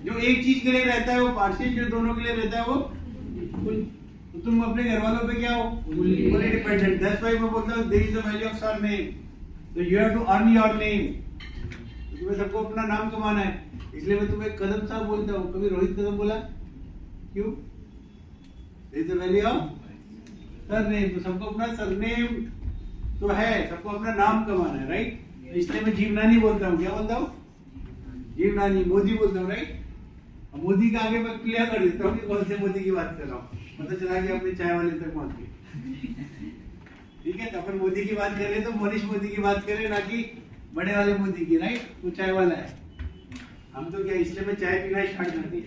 जो एक चीज के लिए रहता है वो पार्शियल, जो दोनों के लिए रहता है वो फुल। तो तुम अपने घर वालों पे क्या हो? Fully dependent. दैट्स व्हाई मैं बोलता हूं there is a value of surname, तो you have to earn your name. तुम्हें सबको अपना नाम कमाना है, इसलिए मैं तुम्हें कदम साहब बोलता हूँ। कभी रोहित कदम बोला? क्यों? There is a value of surname. तो सबको अपना सरनेम तो है, सबको अपना नाम कमाना है, राइट? तो इसलिए मैं जीवनानी बोलता हूँ। क्या बोलता हूँ? जीवनानी। मोदी बोलता हूँ, राइट? मोदी का आगे मैं क्लियर कर देता हूँ कि कौन से मोदी की बात कर रहा हूँ। पता चला कि अपने चाय वाले तक पहुंच गए। ठीक है, तो अपन मोदी की बात कर रहे हैं तो मनीष मोदी की बात करें, ना कि बड़े वाले मोदी की, राइट? वो चाय वाला है, हम तो क्या, इसलिए मैं चाय पीना स्टार्ट कर दिया।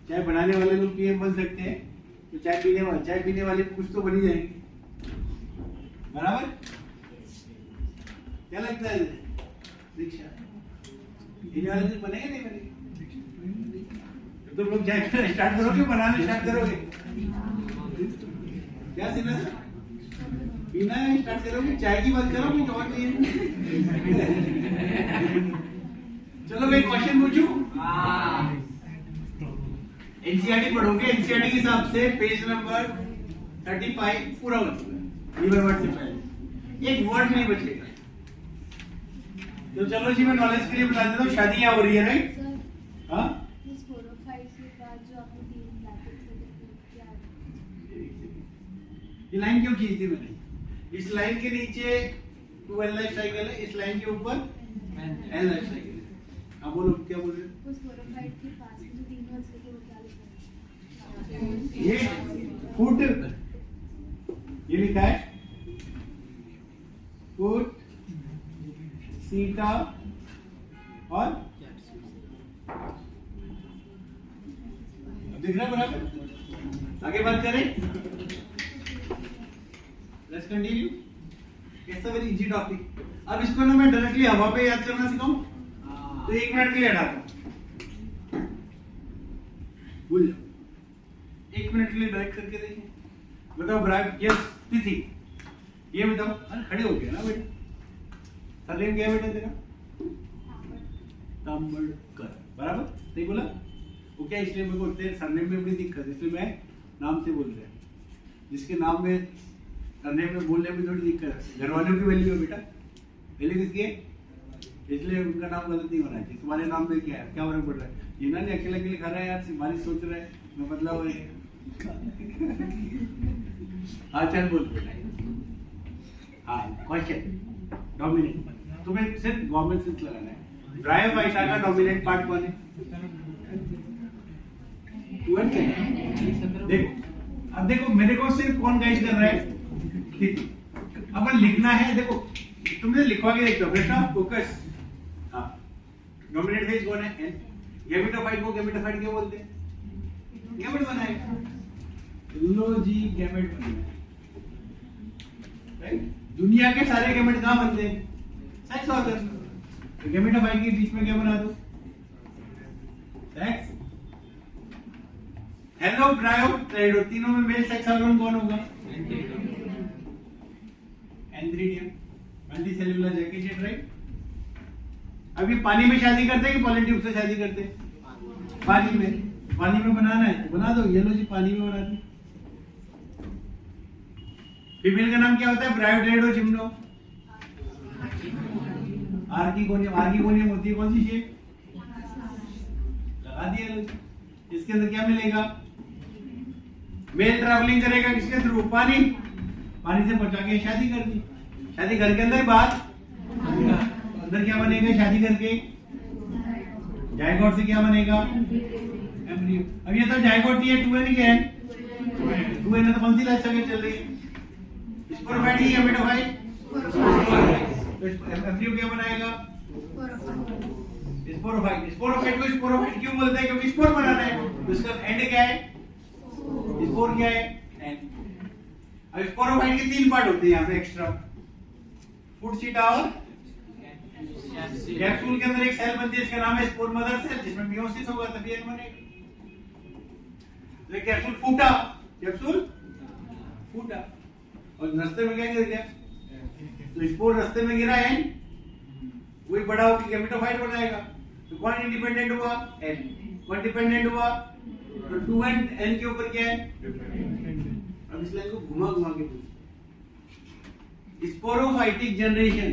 चाय बनाने वाले लोग पीएम बन सकते हैं, तो चाय पीने वाले कुछ तो बन ही जाएंगे, बराबर? क्या लगता है दीक्षा? पीने वाले कुछ बनेंगे नहीं बनेंगे? तो तुम लोग चाय स्टार्ट करोगे, बनाने स्टार्ट करोगे? क्या सीना है? पीना स्टार्ट करोगे? चाय की बात करो, कुछ और नहीं। चलो मैं क्वेश्चन पूछूं? एनसीईआरटी पढ़ोगे, एनसीईआरटी के हिसाब से पेज नंबर 35 पूरा हो चुका है। वर्ड से पहले एक वर्ड नहीं बचेगा। तो चलो जी, मैं नॉलेज के लिए बता देता हूँ। शादियां हो रही है, राइट? हाँ, ये लाइन क्यों खींची थी मैंने? इस लाइन के नीचे 2l लाइफ साइकिल है, इस लाइन के ऊपर l लाइफ साइकिल है। हाँ बोलो, क्या बोल रहे हो? ये फुट, ये लिखा है फुट, सीटा और दिख रहा है बराबर? आगे बात करें। Let's continue. It's a very easy topic. अब इसको ना मैं डायरेक्टली हवा पे याद करना सिखाऊं तो 1 मिनट के लिए हटाता हूं, भूल जाओ। 1 मिनट के लिए डायरेक्ट करके देखिए। बताओ ब्राइट, यस तिथि, ये बताओ। अरे खड़े हो गए ना बेटा, सरनेम क्या है बेटा तेरा? तांबड़कर, बराबर सही बोला। वो क्या, इसलिए मेरे को तेरे सरनेम में बड़ी दिक्कत है, इसलिए मैं नाम से बोल रहा हूँ। जिसके नाम में सरनेम में बोलने में थोड़ी दिक्कत है। घर वालों की वैल्यू है बेटा, वैल्यू किसकी है? इसलिए उनका नाम गलत नहीं होना चाहिए। तुम्हारे नाम में क्या है, क्या फर्क पड़ रहा है? जिन्होंने अकेले अकेले खा रहा है यार, सिंबाली सोच रहा है मैं मतलब हाँ चल बोल। हाँ क्वेश्चन, डोमिनेंट। तुम्हें सिर्फ गवर्नमेंट सेंस लगाना है। ब्रायोफाइटा का डोमिनेंट पार्ट कौन है? देखो अब देखो मेरे को सिर्फ कौन गाइड कर रहा है? ठीक, अपन लिखना है। देखो तुमने लिखवा के देखो बेटा, फोकस। हाँ, डोमिनेंट फेज कौन है? एन। गैमेटोफाइट को गैमेटोफाइट क्यों बोलते हैं? गैमेट बनाएगा, लो जी गैमेट बनाएगा, राइट। दुनिया के सारे गैमेट कहाँ बनते हैं? Sex organ. तो गैमेटोफाइट के बीच में क्या बना दो? सेक्स। हेलो ब्रायो ट्राइडो, तीनों में मेल सेक्स ऑर्गन कौन होगा? Antheridium, multicellular jacket, right. अब ये पानी में शादी करते हैं कि पॉलिट्यूब से शादी करते हैं? पानी में। पानी में बनाना है तो बना दो, ये लो जी पानी में बना दो। फीमेल का नाम क्या होता है? ब्रायोट्राइडो जिम्नो। आर्किगोनियम। आर्किगोनियम होती है कौन सी शेप? लगा दिया लो। इसके अंदर क्या मिलेगा? मेल ट्रैवलिंग करेगा किसके थ्रू? पानी। पानी से पहुंचा के शादी कर दी। शादी घर के अंदर बात, अंदर क्या बनेगा शादी करके? जायगोट से क्या बनेगा? एम्ब्रियो। अब ये तो जायगोट नहीं है, 2n क्या है? 2n है तो कौन सी लाइफ साइकिल चल रही है? स्पोरोफाइट ही गैमेटोफाइट। तो एम्ब्रियो क्या बनाएगा? स्पोरोफाइट। स्पोरोफाइट को स्पोरोफाइट क्यों बोलते हैं? क्योंकि स्पोर बनाना है। तो इसका एंड क्या है? स्पोर क्या है? एंड। अब स्पोरोफाइट के 3 पार्ट होते हैं यहाँ पे एक्स्ट्रा, फूड सीटा और कैप्सूल के अंदर एक सेल बनती है, इसका नाम है स्पोर मदर सेल, जिसमें मियोसिस होगा तभी एन बनेगा। तो कैप्सूल फूटा, कैप्सूल फूटा और रास्ते में क्या गिर गया? तो स्पोर रास्ते में गिरा, एन वही बड़ा होकर गैमेटोफाइट बनाएगा। तो कौन इंडिपेंडेंट हुआ? एन। कौन डिपेंडेंट हुआ? तो 2n n के ऊपर क्या है? अब इस लाइन को घुमा घुमा के पूछ। Sporophytic generation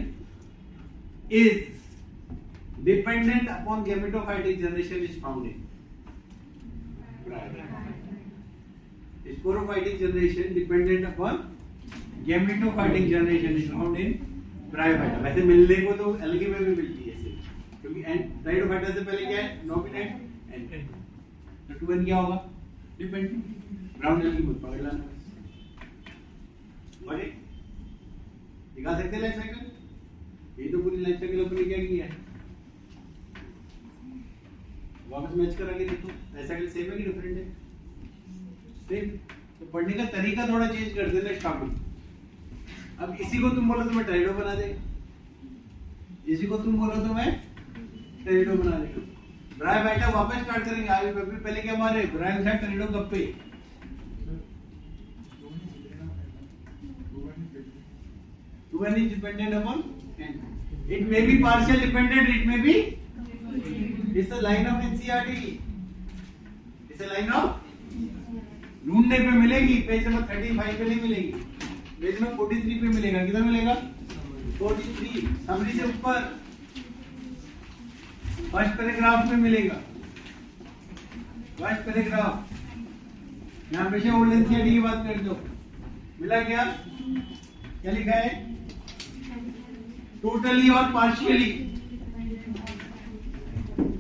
is dependent upon gametophytic generation is found in Sporophytic generation dependent upon gametophytic generation is found in Bryophyta। वैसे मिलने को तो अलग में भी मिलती है इससे, क्योंकि Bryophyta से पहले क्या है? Nominate n. तो 2n क्या होगा? डिपेंडेंट। ब्राउन एल्गी को पकड़ लाना और दिखा सकते हैं लाइफ साइकिल। ये तो पूरी लाइफ साइकिल अपने क्या किया है, वापस मैच करा के देखो। लाइफ साइकिल सेम है कि डिफरेंट है? सेम। तो पढ़ने का तरीका थोड़ा चेंज कर देना स्टार्टिंग। अब इसी को तुम बोलो तो मैं ट्राइडो बना देगा, इसी को तुम बोलो तो मैं ट्राइडो बना देगा। ब्रायोफाइटा वापस स्टार्ट करेंगे। आगे पहले क्या मारे? ब्रायोफाइटा ट्राइडो गप्पे। When is dependent upon n. It may be partial dependent, it may be. It's a line of NCERT. It's a line of. ढूंढने पे मिलेगी, पेज नंबर 35 पे नहीं मिलेगी, पेज नंबर 43 पे मिलेगा। किधर मिलेगा? 43 समरी से ऊपर फर्स्ट पैराग्राफ में मिलेगा। फर्स्ट पैराग्राफ यहाँ हमेशा ओल्ड एनसीईआरटी की बात कर दो। मिला क्या? क्या लिखा है? टोटली और पार्शियली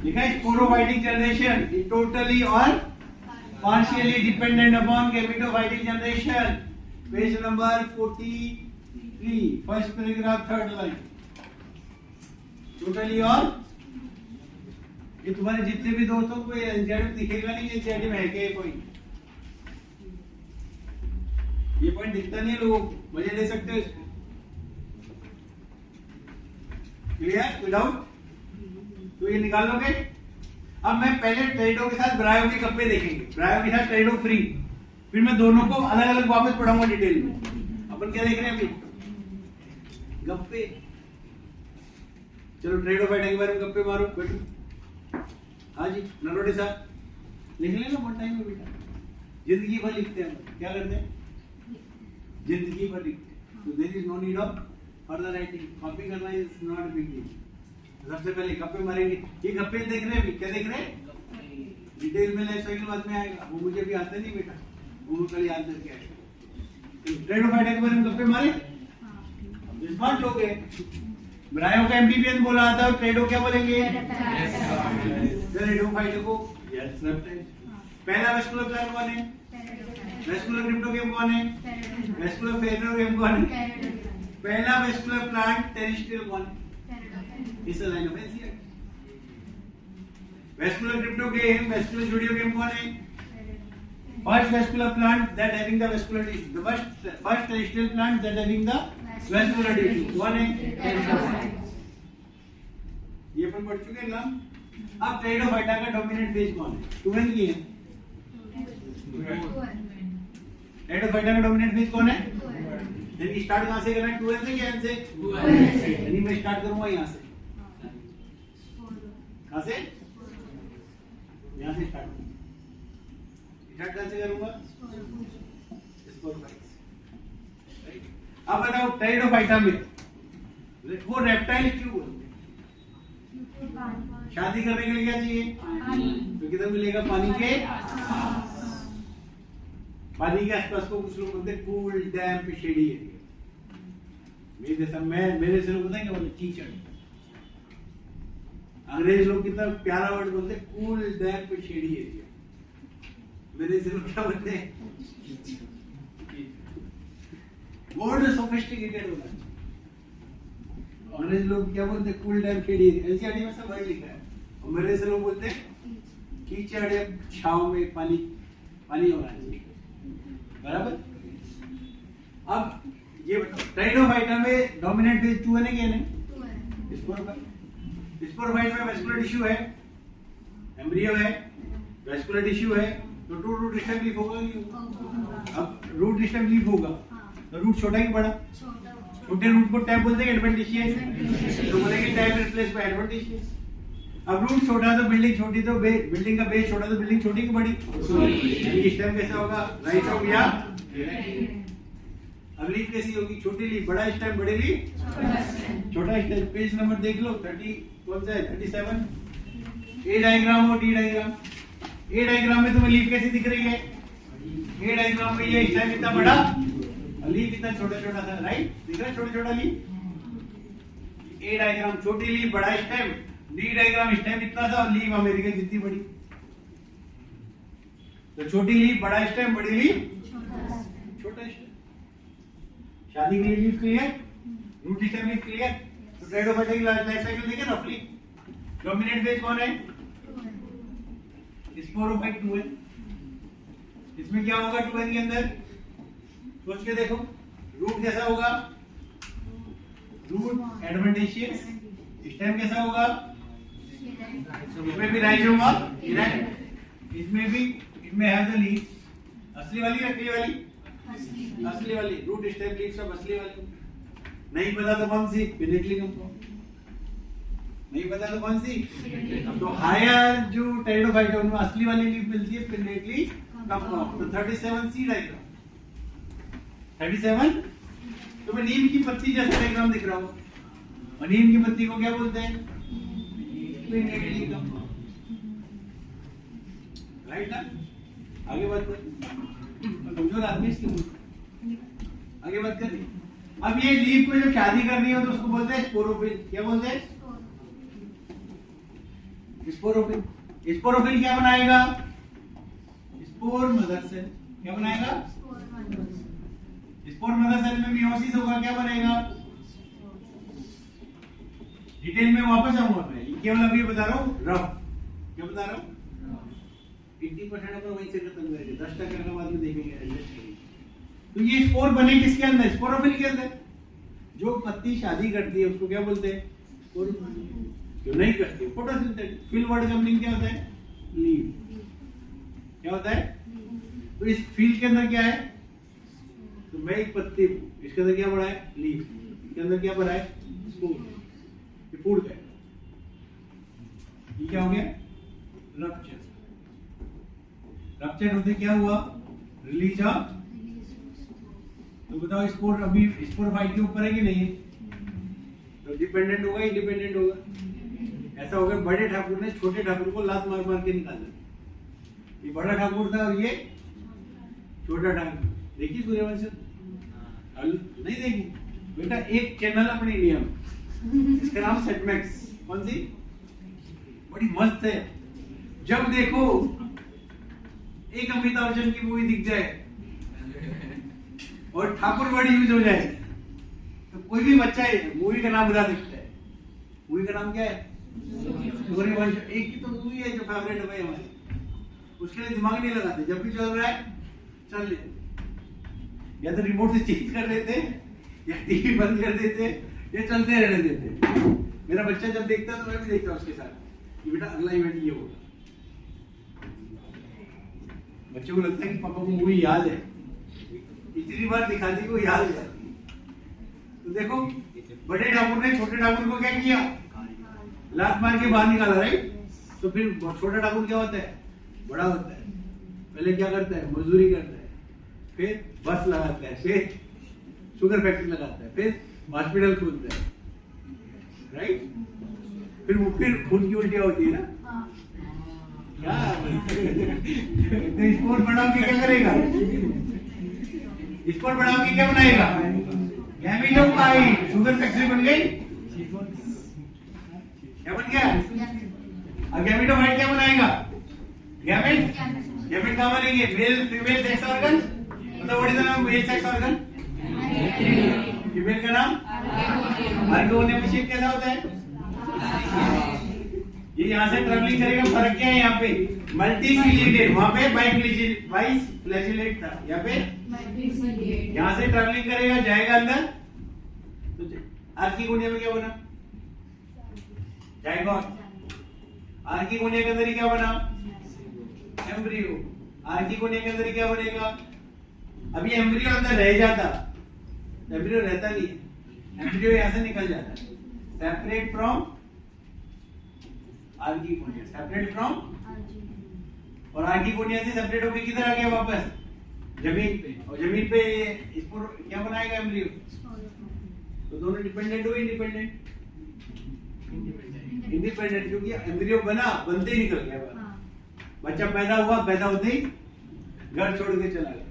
लिखा है। स्पोरोफाइटिक जनरेशन टोटली और partially dependent upon gametophytic generation, page number 43 first paragraph third line. Totally और, ये तुम्हारे जितने भी दोस्तों को एनसीईआरटी दिखेगा नहीं, एनसीईआरटी में है क्या कोई? ये पॉइंट दिखता नहीं है लोगों को, मजे ले सकते हो इसको। Clear without? तो ये निकाल लोगे। अब मैं पहले ट्रेडो के साथ ब्रायो के गप्पे देखेंगे, ब्रायो के साथ ट्रेडो फ्री, फिर मैं दोनों को अलग अलग वापस पढ़ाऊंगा डिटेल में। अपन क्या देख रहे हैं अभी? गप्पे। चलो ट्रेडो फाइटर के बारे में गप्पे मारो बेटू। हाँ जी नरोटे साहब लिख लेना वन टाइम में बेटा। जिंदगी भर लिखते हैं, क्या करते हैं? जिंदगी भर लिखते हैं। तो there is no need of further writing, copy करना is not a big deal. सबसे पहले गप्पे मारेंगे। ये गप्पे देख रहे हैं अभी, क्या देख रहे हैं? डिटेल में लाइफ साइकिल बाद में आएगा, वो मुझे भी आता नहीं बेटा, वो कल याद करके आएगा। ट्रेडो फाइटर के बारे में गप्पे मारे, स्मार्ट लोग हैं। ब्रायो का एमबीबीएस बोला आता है, ट्रेडो क्या बोलेंगे? ट्रेडो फाइटर को यस लेफ्ट है। पहला वेस्कुलर प्लान कौन है? वेस्कुलर क्रिप्टोगेम कौन है? वेस्कुलर फेनोगेम कौन है? पहला वेस्कुलर प्लांट टेरिस्ट्रियल कौन है? इस line of NCR. Vascular cryptogam, vascular zoidiogam कौन है? First vascular plant that having the vascular tissue, the first terrestrial plant that having the vascular tissue कौन है? ये अपन पढ़ चुके हैं नाम। अब ट्रेडोफाइटा का डोमिनेंट फेज कौन है? टूवेन की है। ट्रेडोफाइटा का डोमिनेंट फेज कौन है? यानी स्टार्ट कहां से करना है? टूवेन से क्या से? यानी मैं स्टार्ट करूंगा यहां से। कहां से? यहां से स्टार्ट कहां से करूंगा? स्पोरोफाइट्स। अब बताओ ट्रेडोफाइटा में वो रेप्टाइल क्यों बोलते हैं? शादी करने के लिए क्या चाहिए? तो किधर मिलेगा? पानी के आसपास को कुछ लोग बोलते हैं कूल डैम्प शेडी एरिया। मेरे से लोग बताएंगे क्या बोले? कीचड़। अंग्रेज लोग कितना प्यारा वर्ड बोलते हैं, कूल डैम्प शेडी एरिया। मेरे से लोग क्या बोलते हैं? वर्ड सोफिस्टिकेटेड होना चाहिए। अंग्रेज लोग क्या बोलते हैं? कूल डैम्प शेडी एरिया। एनसीईआरटी में सब वर्ड लिखा है। और मेरे से लोग बोलते हैं कीचड़ या छाव में पानी होना चाहिए। बराबर। अब ये बताओ ट्रेडोफाइटा में डोमिनेंट फेज 2 है ना? क्या नहीं? स्पोरोफाइट में वेस्कुलर टिश्यू है, एम्ब्रियो है, वेस्कुलर टिश्यू है, तो रूट डिस्टर्ब लीफ होगा नहीं होगा? अब रूट डिस्टर्ब लीफ होगा तो रूट छोटा कि बड़ा? छोटे रूट को टैप बोलते हैं एडवेंटिशियस, तो बोलेंगे टैप रिप्लेस बाय एडवेंटिशियस। अब रूट छोटा तो बिल्डिंग छोटी, तो बिल्डिंग का बेस छोटा तो बिल्डिंग छोटी की बड़ी? यानी स्टेम कैसा होगा? राइट ऑफ या अब लीफ कैसी होगी? छोटी लीफ, बड़ा स्टेम, बड़ी लीफ, छोटा स्टेम। पेज नंबर देख लो 30 कौन सा है? 37। ए डायग्राम और डी डायग्राम। ए डायग्राम में तुम्हें लीफ कैसी दिख रही है? ए डायग्राम में ये स्टेम इतना बड़ा और लीफ इतना छोटा छोटा था, राइट? दिख रहा है छोटा छोटा लीफ। ए डायग्राम छोटी लीफ बड़ा स्टेम, डी डायग्राम स्टेम इतना था और लीफ अमेरिका जितनी बड़ी। तो छोटी लीफ बड़ा स्टेम, बड़ी लीफ छोटा स्टेम। शादी के लिए leaf clear, root stem leaf clear. तो ट्रेडोफाइटा की लाइफ साइकिल देखिए रफली। डोमिनेंट फेज कौन है? स्पोरोफाइट 2 है। इसमें क्या होगा 2 के अंदर? सोच के देखो। रूट कैसा होगा? Root adventitious. स्टेम कैसा होगा? इसमें भी राइजोम और इसमें भी इनमें है द लीफ। असली वाली नकली वाली? असली वाली। रूट स्टेम लीफ सब असली वाली। नहीं पता तो कौन सी? Pinnately compound. नहीं पता तो कौन सी? तो हायर जो ट्रेडोफाइटा उनमें असली वाली लीफ मिलती है पिनेटली कंपाउंड। तो 37 सी डायग्राम। 37 तो मैं नीम की पत्ती जैसा डायग्राम दिख रहा हूँ, और नीम की पत्ती को क्या बोलते हैं? Pinnately compound. राइट ना? आगे बात कर। कमजोर आदमी इसकी आगे बात कर। अब ये लीफ को जब शादी करनी हो तो उसको बोलते हैं स्पोरोफिल। क्या बोलते हैं? स्पोरोफिल। स्पोरोफिल क्या बनाएगा? Spore mother cell. क्या बनाएगा? स्पोर मदर सेल में मियोसिस होगा, क्या बनेगा? डिटेल में वापस आऊंगा मैं, केवल अभी बता रहा हूँ रफ। क्या बता रहा हूँ? 80% अपन वहीं से खत्म करेंगे, 10% का बाद में देखेंगे एडजस्ट करेंगे। तो ये स्पोर बने किसके अंदर? स्पोरोफिल के अंदर। जो पत्ती शादी करती है उसको क्या बोलते हैं? स्पोरोफिल। जो नहीं करती है फोटोसिंथेटिक। फिल वर्ड का मीनिंग क्या होता है? लीव। क्या होता है? तो इस फील के अंदर क्या है? तो मैं एक पत्ती हूं, इसके अंदर क्या पड़ा है? लीव। इसके अंदर क्या पड़ा है? स्पोर। ये फूड है। ये क्या हो गया? रप्चर। रप्चर होते क्या हुआ? Release of. तो बताओ स्पोर अभी स्पोरोफाइट के ऊपर है कि नहीं है? तो डिपेंडेंट होगा, इंडिपेंडेंट होगा। ऐसा होगा बड़े ठाकुर ने छोटे ठाकुर को लात मार मार के निकाला। ये बड़ा ठाकुर था और ये छोटा ठाकुर। देखिए सूर्यवंश नहीं देखी बेटा? एक चैनल अपने इंडिया में, इसका नाम सेटमैक्स। कौन सी? बड़ी मस्त है। जब देखो एक अमिताभ बच्चन की मूवी दिख जाए और ठाकुर वर्ड यूज हो जाए तो कोई भी बच्चा मूवी का नाम बता सकता है। मूवी का नाम क्या है? सूर्यवंश। एक ही तो मूवी है जो फेवरेट है हमारी, उसके लिए दिमाग नहीं लगाते। जब भी चल रहा है चल ले, या तो रिमोट से चेंज कर लेते या टीवी बंद कर देते या चलते रहने देते। मेरा बच्चा जब देखता है तो मैं भी देखता हूँ उसके साथ कि बेटा अगला इवेंट ये होगा। बच्चों को लगता है कि पापा को मूवी याद है, इतनी बार दिखा दी वो याद हो जाती है। तो देखो बड़े ठाकुर ने छोटे ठाकुर को क्या किया? लात मार के बाहर निकाला, राइट? तो फिर छोटा ठाकुर क्या होता है? बड़ा होता है। पहले क्या करता है? मजदूरी करता है, फिर बस लगाता है, फिर शुगर फैक्ट्री लगाता है, फिर हॉस्पिटल खोलता है, राइट? फिर खून की उल्टियां होती है ना। क्या तो स्पोर्ट बढ़ाओ के क्या करेगा? स्पोर्ट बढ़ाओ के क्या बनाएगा? गैमेटोफाइट। शुगर फैक्ट्री बन गई। क्या बन गया? अब गैमेटोफाइट क्या बनाएगा? गैमेट। गैमेट कहाँ बनेंगे? Male female sex organ. मतलब व्हाट इज द नाम मेल सेक्स ऑर्गन? फीमेल का नाम आर्गोनेमिशिक। कैसा होता है? ये यहाँ से ट्रैवलिंग करेगा। फर्क क्या है यहाँ पे? मल्टी फ्लैजिलेटेड, वहां पे बाइस फ्लैजिलेट था, यहाँ पे यहाँ से ट्रैवलिंग करेगा, जाएगा अंदर। तो आर्किगोनिया में क्या बना? जाइगोट। आर्किगोनिया के अंदर ही क्या बना? एम्ब्रियो। आर्किगोनिया के अंदर ही क्या बनेगा? अभी एम्ब्रियो अंदर रह जाता, एम्ब्रियो रहता नहीं है, एम्ब्रियो यहाँ से निकल जाता है। Separate from archegonia, separate from. और आर्किगोनिया से सेपरेट होकर किधर आ गया? वापस जमीन पे। और जमीन पे इसको क्या बनाएगा? एम्ब्रियो। तो दोनों डिपेंडेंट हुए, इंडिपेंडेंट? इंडिपेंडेंट, क्योंकि एम्ब्रियो बना, बनते ही निकल गया। बच्चा पैदा हुआ, पैदा होते ही घर छोड़ के चला गया।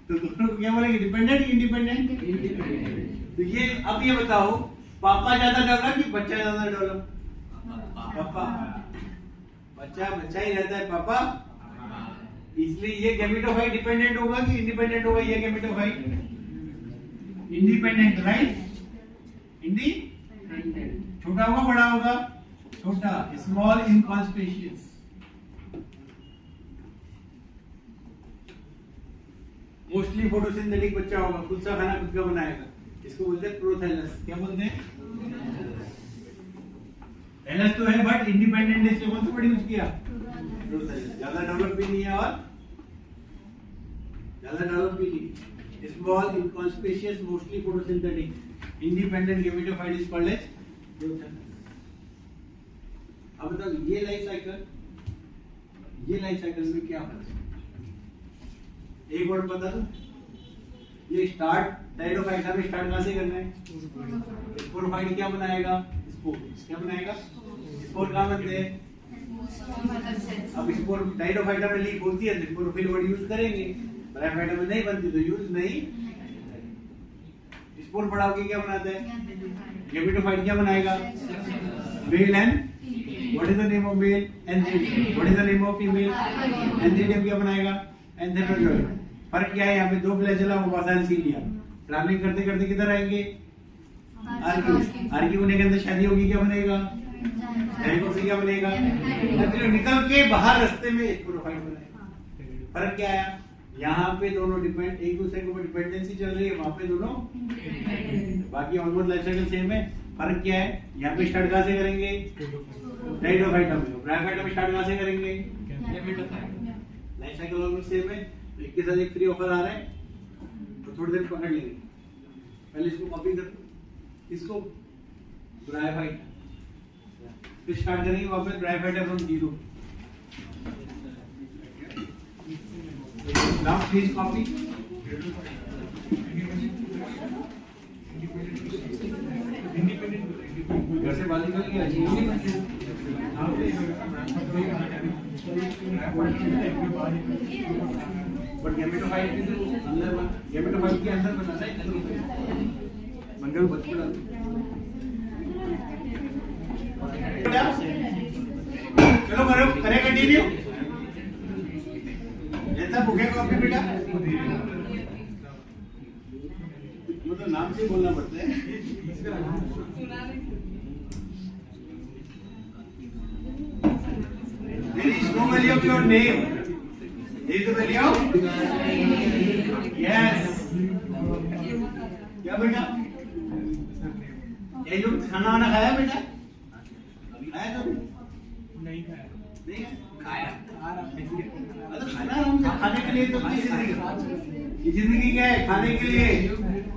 तो दोनों को क्या बोलेंगे? Dependent, independent? इंडिपेंडेंट। तो ये अब ये बताओ, पापा ज्यादा डेवलप कि बच्चा ज्यादा डेवलप? पापा। बच्चा ही रहता है पापा, इसलिए ये गैमेटोफाइट डिपेंडेंट होगा कि इंडिपेंडेंट होगा? ये गैमेटोफाइट इंडिपेंडेंट, राइट? इंडिपेंडेंट। छोटा होगा बड़ा होगा? छोटा। Small inconspicuous. मोस्टली फोटोसिंथेटिक बच्चा होगा, खुद सा खाना खुद का बनाएगा। इसको बोलते हैं प्रोथैलस। क्या बोलते हैं? थैलस तो है बट इंडिपेंडेंट इससे कौन सा वर्ड यूज किया? प्रोथैलस। ज्यादा डेवलप भी नहीं है और ज्यादा डेवलप भी नहीं। Small inconspicuous, mostly photosynthetic, independent gametophyte is called as prothallus. अब बताओ ये लाइफ साइकिल में क्या फर्क है? एक वर्ड बता दो। ये स्टार्ट टाइडोफाइट में स्टार्ट कहां से करना है? स्पोरोफाइट क्या बनाएगा? स्पोर। क्या बनाएगा? स्पोर कहां बनते हैं? अब स्पोर टाइडोफाइट में लीक होती है तो स्पोरोफिल वर्ड यूज करेंगे, ब्रायोफाइट में नहीं बनती तो यूज नहीं। स्पोर बढ़ाओ के क्या बनाते हैं? गैमेटोफाइट क्या बनाएगा? Male and what is the name of male? Antheridium. What is the name of female? Antheridium क्या बनाएगा? एंथेरोजोइड। फर्क क्या है? यहाँ पे दो फ्लैजेला सीलिया। ट्रैवलिंग करते करते किधर आएंगे? आर्किगोनिया के अंदर शादी होगी, क्या बनेगा? जाइगोट से क्या बनेगा? निकल के बाहर रास्ते में स्पोरोफाइट बनेगा। फर्क क्या आया? यहाँ पे दोनों डिपेंड एक दूसरे के ऊपर डिपेंडेंसी चल रही है, वहाँ पे दोनों बाकी ऑलमोस्ट लाइफ साइकिल सेम है। फर्क क्या है, यहाँ पे स्टार्ट कहाँ से करेंगे, टेरिडोफाइटा में, ब्रायोफाइटा में स्टार्ट कहाँ से करेंगे, लाइफ साइकिल ऑलमोस्ट सेम है। तो एक के साथ एक फ्री ऑफर आ रहा है तो थोड़ी देर पकड़ लेंगे। पहले इसको कॉपी कर, इसको ब्रायोफाइटा, फिर स्टार्ट करेंगे वापस bryophyta from zero. Now please copy. घर से बाहर निकल गया बट गैमेटोफाइट के अंदर, गैमेटोफाइट के अंदर बनाना है मंगल बच्चे। चलो करो, करें कंटिन्यू। जैसा बुके कॉपी बेटा, वो तो नाम से बोलना पड़ता है। There is no value of your name. There is the value of yes. क्या बेटा, ये जो खाना वाना खाया बेटा, खाया तो नहीं खाया, नहीं खाया, खाने के लिए तो ये जिंदगी क्या है, खाने के लिए,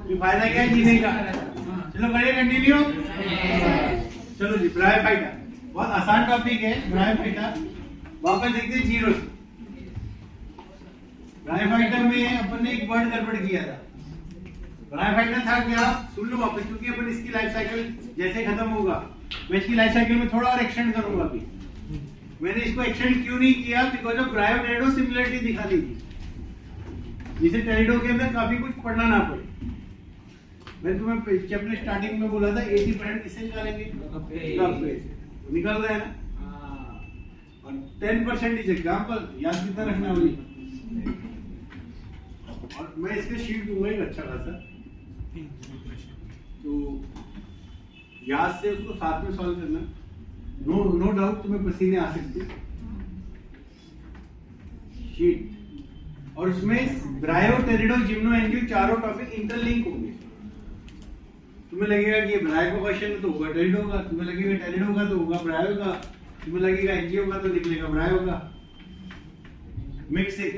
ये फायदा क्या है जीने का। चलो करिए कंटिन्यू। चलो जी, ब्रायोफाइटा बहुत आसान टॉपिक है। ब्रायोफाइटा वापस देखते हैं जीरो। ब्रायोफाइटा में अपन ने एक वर्ड गड़बड़ किया था। ब्रायोफाइटा था क्या, सुन लो वापस, क्योंकि अपन इसकी लाइफ साइकिल जैसे खत्म होगा, मैं इसकी लाइफ साइकिल में थोड़ा और एक्सटेंड करूंगा। अभी मैंने इसको एक्सटेंड क्यों नहीं किया, बिकॉज ऑफ ब्रायो टेरिडो सिमिलरिटी दिखानी थी, जिसे टेरिडो के अंदर काफी कुछ पढ़ना ना पड़े। मैंने तुम्हें चैप्टर स्टार्टिंग में बोला था 80% किससे निकालेंगे, निकल रहा है ना, और 10% इज एग्जाम्पल, याद कितना रखना होगी। और मैं इसका शीट दूंगा एक अच्छा खासा, तो याद से उसको साथ में सॉल्व करना। नो डाउट तुम्हें पसीने आ सकते शीट, और उसमें ब्रायो टेरिडो जिम्नो एंजियो चारों टॉपिक इंटरलिंक होंगे। तुम्हें लगेगा कि ये ब्रायो का क्वेश्चन है तो होगा टेरिडो का, तुम्हें लगेगा टेरिडो का तो होगा ब्रायो का, तुम्हें लगेगा एंजियो का तो निकलेगा ब्रायो का। मिक्सिंग,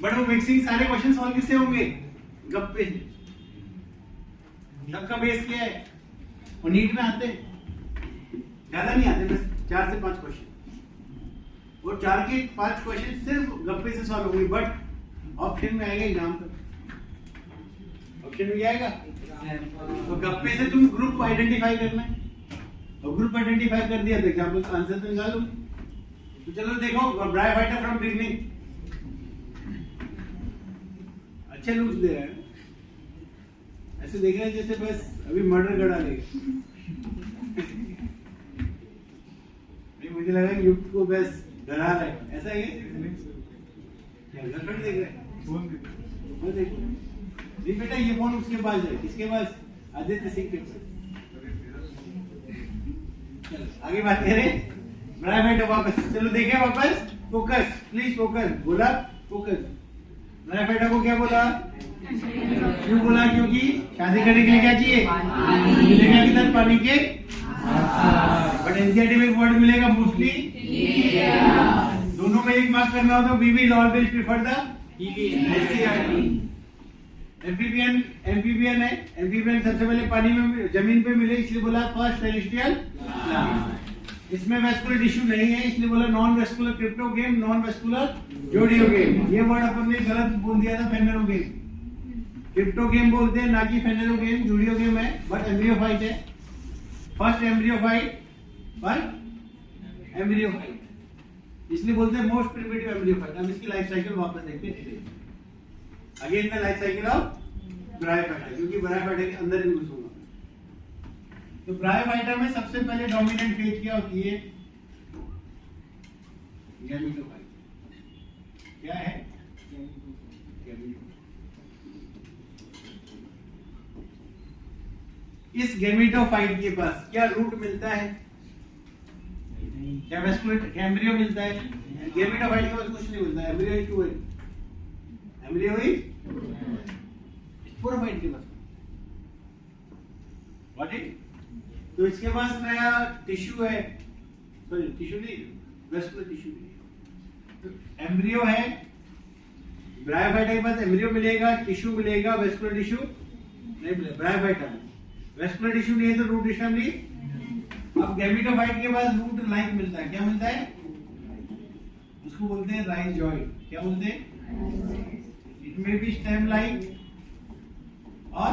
बट वो मिक्सिंग सारे क्वेश्चन सॉल्व किससे होंगे, गप्पे। सबका बेस क्या है, और नीट में आते ज्यादा नहीं आते, बस 4 से 5 क्वेश्चन, और 4 के 5 क्वेश्चन सिर्फ गप्पे से सॉल्व होंगे। बट ऑप्शन में आएगा एग्जाम तक, ऑप्शन में आएगा तो गप्पे से तुम ग्रुप आइडेंटिफाई करना है, और ग्रुप आइडेंटिफाई कर दिया तो एग्जाम्पल का आंसर तो निकालो। तो चलो देखो, ब्रायोफाइटा फ्रॉम बिगिनिंग, अच्छे लुक्स दे रहा है, ऐसे देख रहे हैं जैसे बस अभी मर्डर करा लेगा। मुझे लगा कि युक्त को बस डरा रहा है, ऐसा है क्या, गर्लफ्रेंड देख रहे हैं, वो देखो नहीं बेटा, ये फोन उसके पास है, किसके पास, आदित्य सिंह के पास। आगे बात करें ब्रायोफाइटा वापस, चलो देखें वापस, फोकस प्लीज, फोकस बोला, फोकस। ब्रायोफाइटा को क्या बोला, क्यों बोला, क्योंकि शादी करने के लिए क्या चाहिए, मिलेगा किधर, पानी के, बट एनसीईआरटी में एक वर्ड मिलेगा मोस्टली, दोनों में एक मार्क करना हो तो we will always prefer the NCERT. Amphibian है, एम्फीबियन सबसे पहले पानी में, जमीन पे मिले, इसलिए बोला फर्स्ट टेरेस्ट्रियल। इसमें वेस्कुलर टिश्यू नहीं है, इसलिए बोला non vascular cryptogam, non vascular zoidiogam. ये वर्ड अपन ने गलत बोल दिया था, फेनेरो गेम, क्रिप्टो गेम बोलते हैं ना कि फेनेरो गेम। जोडियो गेम है बट एम्ब्रियोफाइट है, फर्स्ट एम्ब्रियोफाइट, एम्ब्रियोफाइट इसलिए बोलते हैं मोस्ट प्रिमिटिव एम्ब्रियोफाइट। हम इसकी लाइफ साइकिल वापस देखते हैं, again the life cycle of bryophyta, क्योंकि ब्रायोफाइटा के अंदर भी घुसूंगा। तो ब्रायोफाइटा में सबसे पहले डोमिनेंट फेज क्या होती है, गैमेटोफाइट। क्या है, इस गैमेटोफाइट के पास क्या रूट मिलता है, क्या वेस्कुलर एम्ब्रियो मिलता है, गैमेटोफाइट के पास कुछ नहीं मिलता है, एम्ब्रियो ही है। एम्ब्रियो हुई स्पोरोफाइट के पास। Got it? तो इसके पास नया टिश्यू है, सॉरी टिश्यू नहीं, वेस्कुलर टिश्यू नहीं। तो एम्ब्रियो है, ब्रायोफाइटा के पास एम्ब्रियो मिलेगा, टिश्यू मिलेगा, वेस्कुलर टिश्यू नहीं मिलेगा। ब्रायोफाइटा में वेस्कुलर टिश्यू नहीं है तो रूट सिस्टम नहीं। अब गैमेटोफाइट के पास रूट लाइक मिलता है, क्या मिलता है? उसको बोलते हैं राइजॉइड। क्या बोलते हैं? It may be stem like और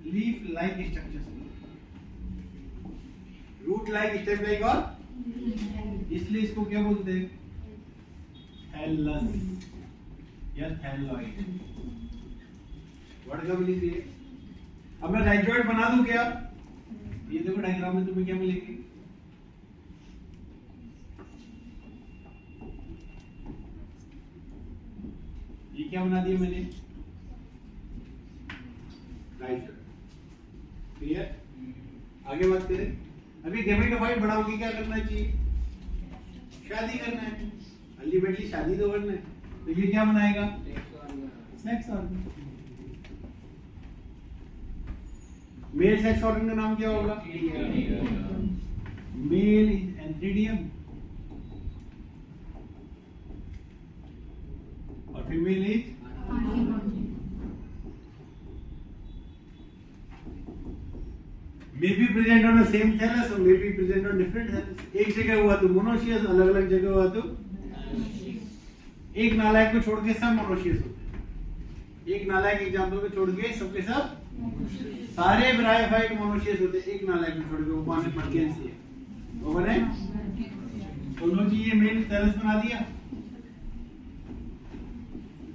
leaf like structure, root like, stem like और, इसलिए इसको क्या बोलते हैं? थैलस या थैलॉइड। वर्ड का मीनिंग ये। अब मैं राइजॉइड बना दूं क्या? ये देखो डायग्राम में तुम्हें क्या मिलेगी? ये क्या बना दिया मैंने? राइजॉइड। क्लियर? आगे बात करें। अभी गैमेटोफाइट बड़ा होके क्या करना चाहिए? शादी करना है, अल्टीमेटली शादी तो करना है। तो ये क्या बनाएगा? Sex organ. Mail sex organ का नाम क्या होगा? मेल इज एंथ्रीडियम और female is may be present on the same thallus or may be present on different thallus। एक जगह हुआ तो मोनोशियस, अलग अलग जगह हुआ तो एक नालायक को छोड़ के सब मोनोशियस होते हैं। एक नालायक एग्जांपल को छोड़ के सबके सब सारे ब्रायोफाइट मोनोशियस होते हैं, एक नालायक को छोड़ के। वो पानी मर्केंसी है, वो बने दोनों जी। ये मेल थैलस बना दिया,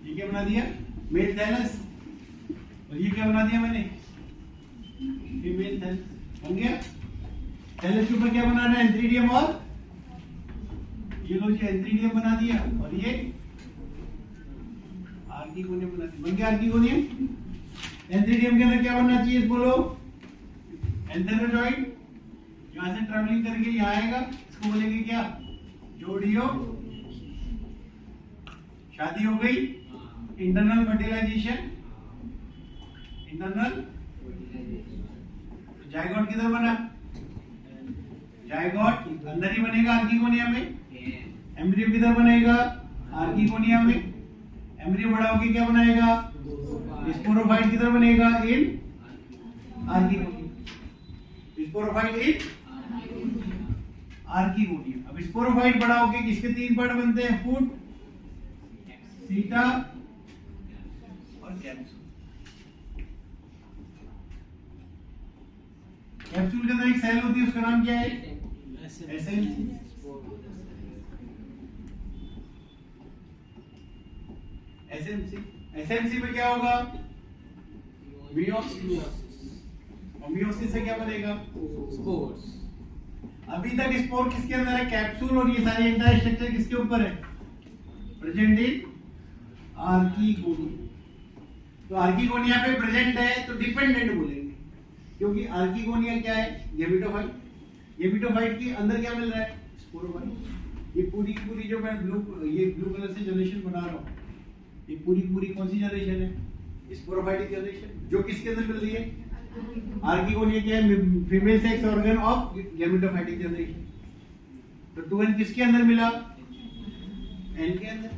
ये क्या बना दिया? Male thallus. और ये क्या बना दिया मैंने? फीमेल थैलस बन गया। थैलस के ऊपर क्या बना रहा है? एंथ्रीडियम और ये लो जी एंथ्रीडियम बना दिया और ये आर्किगोनियम बना दिया। बन गया आर्किगोनियम। एंथ्रीडियम के अंदर क्या बनना चाहिए बोलो? एंथेरोजॉइड। यहां से ट्रैवलिंग करके यहां आएगा, इसको बोलेंगे क्या? जोड़ियो। शादी हो गई, इंटरनल फर्टिलाइजेशन, इंटरनल। जायगोट किधर बना? जायगोट अंदर ही बनेगा आर्किगोनिया में। एम्ब्रियो किधर बनेगा? आर्किगोनिया में। एम्ब्रियो बड़ा होकर क्या बनाएगा? स्पोरोफाइट किधर बनेगा? इन आर्किगोनिया। स्पोरोफाइट इन आर्किगोनिया। अब स्पोरोफाइट बड़ा होकर किसके तीन पार्ट बनते हैं? फुट, सीटा और कैप्सूल। कैप्सूल के अंदर एक सेल होती है, उसका नाम क्या है? एसएमसी। एसएमसी। एसएमसी में क्या होगा? मियोसिस। और मियोसिस से क्या बनेगा? स्पोर्स। अभी तक स्पोर किसके अंदर है? कैप्सूल। और ये सारी एंटायर स्ट्रक्चर किसके ऊपर है? Present in archegonia. तो आर्किगोनिया पे प्रेजेंट है तो डिपेंडेंट बोलेंगे, क्योंकि आर्किगोनिया क्या है? गैमेटोफाइट। गैमेटोफाइट के अंदर क्या मिल रहा है? स्पोरोफाइट। ये पूरी पूरी जो मैं ये ब्लू कलर से जनरेशन बना रहा हूँ, ये पूरी पूरी कौन सी जनरेशन है? स्पोरोफाइटिक जनरेशन, जो किसके अंदर मिल रही है? आर्किगोनिया क्या है? Female sex organ of gametophytic generation. तो 2n किसके अंदर मिला? n के अंदर।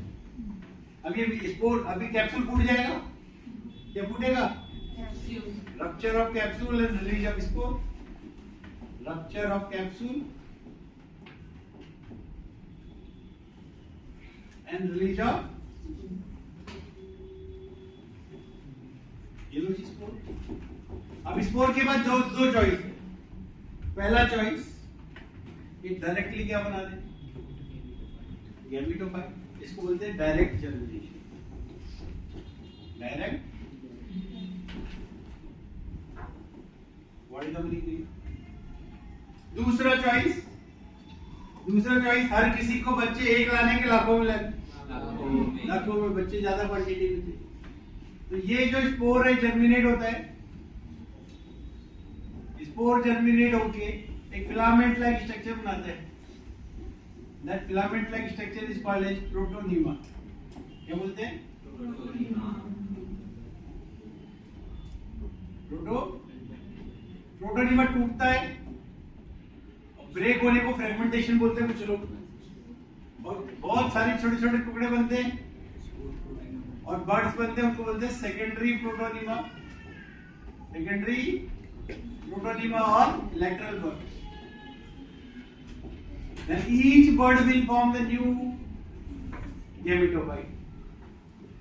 अभी स्पोर, अभी कैप्सूल फूट जाएगा, क्या फूटेगा? Rupture of capsule and release of spore. Rupture of capsule and release of ये लो स्पोर। अब स्पोर के बाद दो चॉइस है। पहला चॉइस, ये डायरेक्टली क्या बना दे? गैमेटोफाइट। इसको बोलते हैं डायरेक्ट जर्मिनेशन। डायरेक्ट दूसरा चॉइस हर किसी को बच्चे एक लाने के लाखों में लगे, लाखों में बच्चे ज्यादा क्वांटिटी में थे। तो ये जो स्पोर है जर्मिनेट होता है, स्पोर जर्मिनेट होके एक फिलामेंट लाइक स्ट्रक्चर बनाता है। That filament like structure is called as protonema. क्या बोलते हैं? प्रोटोनिमा टूटता है, ब्रेक होने को फ्रेगमेंटेशन बोलते हैं कुछ लोग, और बहुत सारे छोटे छोटे टुकड़े बनते हैं और बर्ड्स बनते हैं, उनको बोलते हैं सेकेंडरी प्रोटोनिमा, सेकेंडरी प्रोटोनिमा और lateral bud. Then each bird will form the new gametophyte,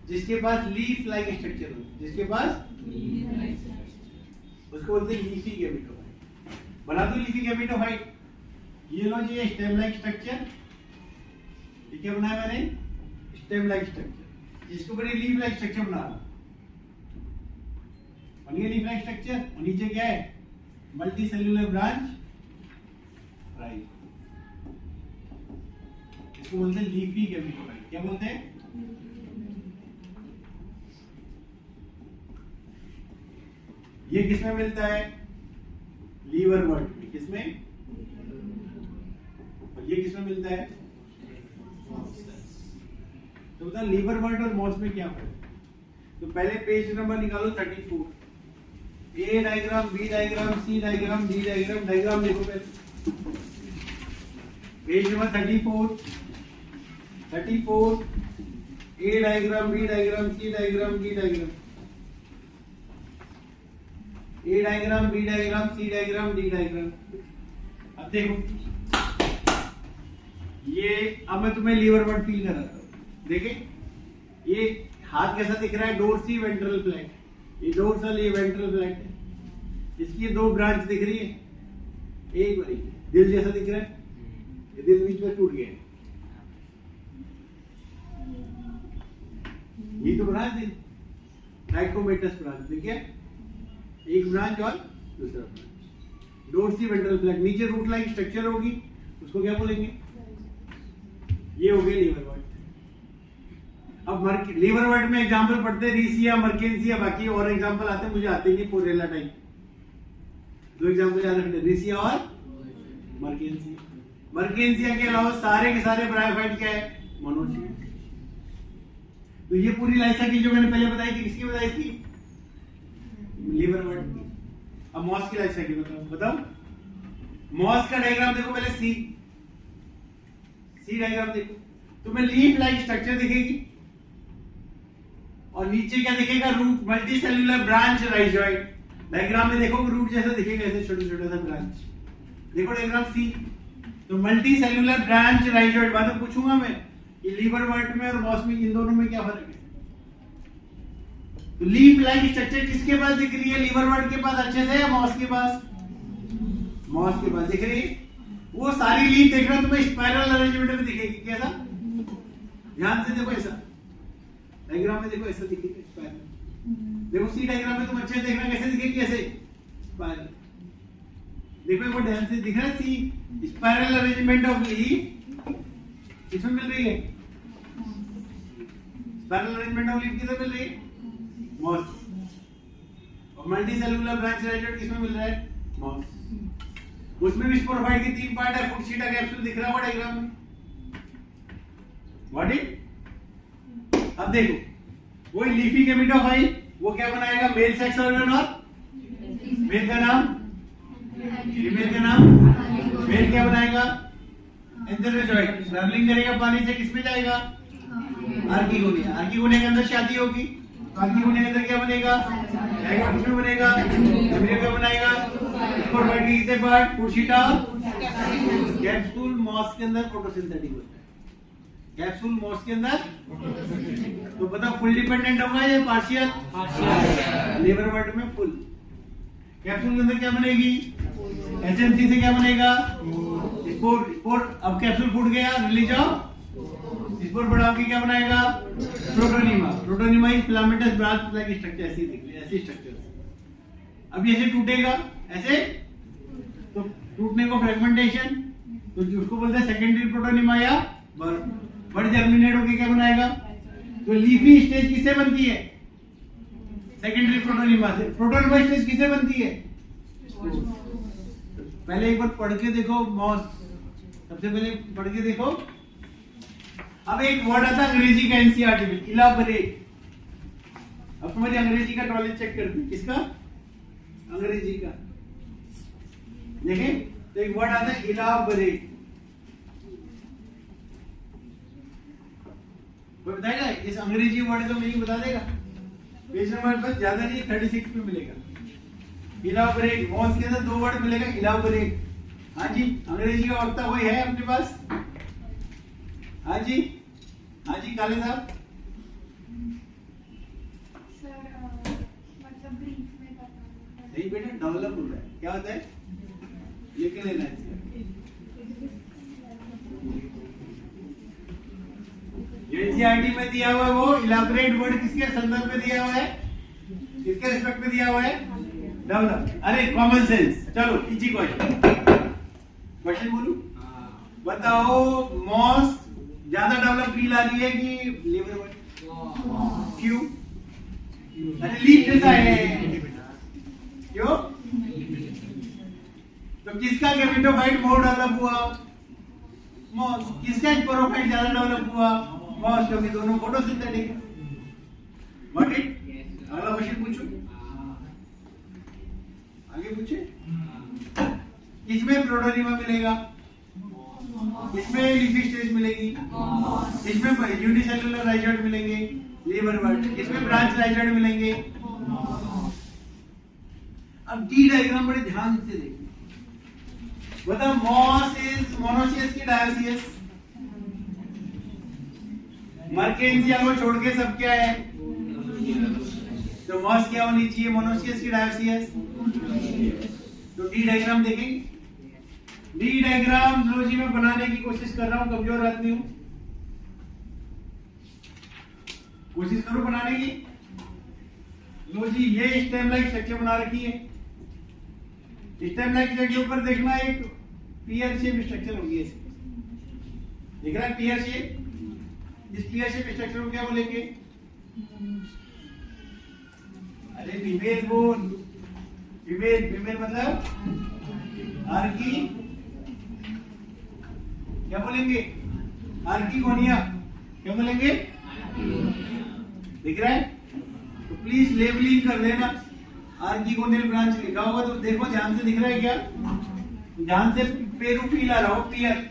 जिसके पास लीफ लाइक स्ट्रक्चर हो, जिसके पास उसको बोलते हैं लीफी गैमेटोफाइट। बना दो लीफी गैमेटोफाइट। ये लो जी, स्टेम लाइक स्ट्रक्चर, ये क्या बनाया मैंने? स्टेम लाइक स्ट्रक्चर, जिसको बड़ी लीफ लाइक स्ट्रक्चर बना रहा। बन गया लीफ लाइक स्ट्रक्चर, और नीचे क्या है? मल्टी सेल्यूलर ब्रांच राइट, इसको बोलते हैं लीफी गैमेटोफाइट। क्या बोलते हैं? ये किसमें मिलता है? लीवर वर्ड में। किसमें? और ये किसमें मिलता है? तो बता, लीवर वर्ड और मॉस में क्या फर्क? तो पहले पेज नंबर निकालो 34। ए diagram, B diagram, C diagram, D diagram. Diagram देखो पहले, पेज नंबर 34। ए diagram, B diagram, C diagram, D diagram. ए diagram, B diagram, C diagram, D diagram. अब देखो ये, अब मैं तुम्हें लीवर वर्ड फील कराता हूं। देखे ये हाथ कैसा दिख रहा है? डोर्सी वेंट्रल फ्लैट, ये डोर्सल, ये वेंट्रल फ्लैट है। इसकी ये दो ब्रांच दिख रही है, एक बारी दिल जैसा दिख रहा है, ये दिल बीच में टूट गया, ये तो ब्रांच है ट्राइकोमेटस ब्रांच। देखिए एक ब्रांच और दूसरा ब्रांच, डोर्सी वेंट्रल फ्लैट। नीचे रूट लाइक स्ट्रक्चर होगी, उसको क्या बोलेंगे? ये हो गया लीवर वर्ड। अब लीवर वर्ड में एग्जांपल पढ़ते हैं, रीसिया, मर्केंसिया, बाकी और एग्जांपल आते हैं, मुझे आते नहीं, पोरेला टाइप। दो एग्जांपल याद रखते हैं, रीसिया और मर्केंसिया। मर्केंसिया के अलावा सारे के सारे ब्रायोफाइट क्या है? मोनोसिट। तो ये पूरी लाइफ साइकिल जो मैंने पहले बताई थी, किसकी बताई थी? लीवर वर्ड की। अब मॉस की लाइफ साइकिल बताओ। मॉस का डायग्राम देखो पहले, सी डायग्राम देखो, तुम्हें लीफ लाइक स्ट्रक्चर दिखेगी और नीचे क्या दिखेगा? Root, multi cellular branch rhizoid. Diagram में देखो रूट जैसा दिखेगा, ऐसे छोटा छोटा सा ब्रांच। देखो डायग्राम सी, तो मल्टी सेल्यूलर ब्रांच राइजोइड। बाद में पूछूंगा मैं कि लीवर वर्ड में और मॉस में, इन दोनों में क्या फर्क है? तो लीफ लाइक स्ट्रक्चर किसके पास दिख रही है? लीवर वर्ड के पास अच्छे से, या मॉस के पास? मॉस के पास दिख रही है। वो सारी लीफ देखना तुम्हें स्पाइरल अरेंजमेंट में दिखेगी। कैसा? ध्यान से देखो, ऐसा डायग्राम में देखो, ऐसा दिखेगा स्पाइरल। देखो सी डायग्राम में तुम अच्छे से देखना, कैसे दिखेगी? ऐसे स्पाइरल। देखो एक बार ध्यान से दिख रहा है, सी स्पाइरल अरेंजमेंट ऑफ लीफ किसमें मिल रही है? स्पाइरल अरेंजमेंट ऑफ लीफ किसमें मिल रही है? मॉस। और मल्टी सेल्यूलर ब्रांच राइजोइड किसमें मिल रहा है? मॉस। उसमें भी स्पोरोफाइट की 3 पार्ट है, फुटशीटा कैप्सूल दिख रहा है डायग्राम में। What it? अब देखो वही लीफी गैमेटोफाइट, वो क्या बनाएगा? मेल सेक्स ऑर्गन, और मेल का नाम, फीमेल का नाम। मेल क्या बनाएगा? एंथेरोजोइड। ट्रैवलिंग करेगा पानी से, किसमें जाएगा? आर्किगोनिया। आर्किगोनिया के अंदर शादी होगी, तो आर्किगोनिया के अंदर क्या बनेगा? जाएगा, किसमें बनेगा? एम्ब्रियो का बनाएगा। स्पोरोफाइट के पार्ट, फुटशीटा, कैप्सूल। मॉस के अंदर फोटोसिंथेटिक होता है, कैप्सूल मॉस के अंदर। तो बता फुल डिपेंडेंट होगा या पार्शियल? लीवर वर्ड में फुल। कैप्सूल के अंदर क्या बनेगी? एचएमसी से क्या बनेगा? स्पोर। अब कैप्सूल फूट गया, रिलीज ऑफ स्पोर बढ़ा के क्या बनाएगा? Protonema. Protonema is filamentous branch like structure. ऐसी दिख रही है, ऐसी स्ट्रक्चर। अब ये ऐसे टूटेगा, ऐसे, तो टूटने को फ्रेगमेंटेशन, तो उसको बोलते हैं सेकेंडरी प्रोटोनिमा या बर्ड जर्मिनेट होकर क्या बनाएगा? तो लीफी स्टेज किससे बनती है? सेकेंडरी प्रोटोनिमा से। प्रोटोनिमा स्टेज किससे बनती है? पहले एक बार पढ़ के देखो मॉस, सबसे पहले पढ़ के देखो। अब एक वर्ड आता है अंग्रेजी का एनसीईआरटी में, इलाबोरेट। अब तुम्हारी अंग्रेजी का नॉलेज चेक करते हैं। किसका? अंग्रेजी का। देखें तो एक वर्ड आता है इलाबरेट। कोई बताएगा इस अंग्रेजी वर्ड का मीनिंग बता देगा? पेज नंबर पर ज्यादा नहीं 36 पे मिलेगा। इलाबरेट मॉस के अंदर दो वर्ड मिलेगा इलाबरेट। हाँ जी अंग्रेजी का वक्ता कोई है अपने पास? हाँ जी काले साहब। नहीं बेटा डेवलप हो रहा है। क्या होता है? लिख लेना है। जो एनसीईआरटी में दिया हुआ है वो इलाबरेट वर्ड किसके संदर्भ में दिया हुआ है? किसके रिस्पेक्ट में दिया हुआ है? डेवलप। अरे कॉमन सेंस। चलो इजी क्वेश्चन बोलूं? बताओ मॉस ज्यादा डेवलप फील आ रही है कि लिवर वर्ड? क्यों? अरे लीस्ट ऐसा है। क्यों? तो किसका गैमेटोफाइट मोर डेवलप हुआ? मॉस। किसका स्पोरोफाइट ज्यादा डेवलप हुआ? मॉस, क्योंकि दोनों फोटोसिंथेटिक है। What it? अगला क्वेश्चन पूछो। आगे पूछे। किसमें प्रोटोनिमा मिलेगा? किसमें लीफी स्टेज मिलेगी? किसमें यूनिसेलुलर राइजोइड मिलेंगे? Liverwort. किसमें ब्रांच राइजोइड मिलेंगे? अब डी डायग्राम बड़े ध्यान से देखिए। बताओ मॉस इज मोनोसियस की डायोसियस? मर्केंजिया को छोड़ के सब क्या है? तो मॉस क्या होनी चाहिए? मोनोसियस की डायोसियस। तो डी डायग्राम देखेंगे। डी डायग्राम जूलॉजी में बनाने की कोशिश कर रहा हूं, कमजोर आदमी हूं, कोशिश करो बनाने की। लो जी ये स्टेम लाइक स्ट्रक्चर बना रखी है। स्टेम लाइक स्ट्रक्चर के ऊपर देखना एक पीयर शेप स्ट्रक्चर होगी ऐसे। दिख रहा है पीयर शेप? इस पीयर शेप स्ट्रक्चर को क्या बोलेंगे? अरे फीमेल बोन। फीमेल मतलब आर्की, क्या बोलेंगे? आर्कीगोनिया। क्या बोलेंगे? दिख रहा है? तो प्लीज लेबलिंग कर लेना। आर्कीगोनियल ब्रांच लिखा होगा तो देखो ध्यान से। दिख रहा है क्या? ध्यान से पेरू फील आ रहा हो। पियर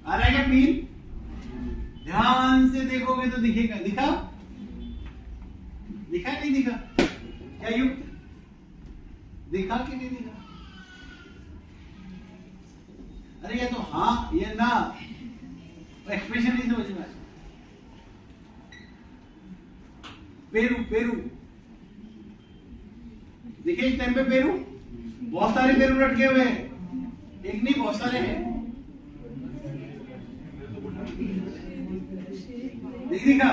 आ रहा है क्या? फील ध्यान से देखोगे तो दिखेगा। दिखा? दिखा नहीं दिखा? क्या युक्त? दिखा कि नहीं दिखा? अरे ये तो हाँ ये ना, एक्सप्रेशन नहीं समझ में। पेरू देखिए इस टाइम पे पेरू, बहुत सारे पेरू लटके हुए हैं। एक नहीं बहुत सारे हैं। दिखा?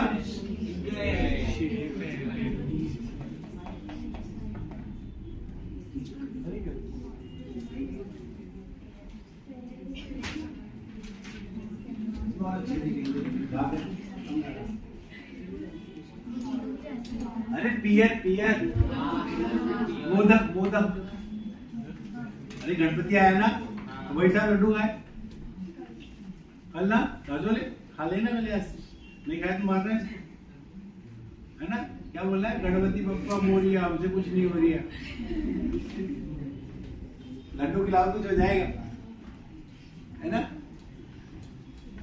अरे पियर मोदक। अरे गणपति आया ना, वही था लड्डू खाए कल ना। राजोले खा लेना पहले, नहीं खाए तो मार रहे है ना। क्या बोल रहा है? गणपति बप्पा मोरिया, हमसे कुछ नहीं हो रही है। लड्डू खिलाओ कुछ हो जाएगा, है ना।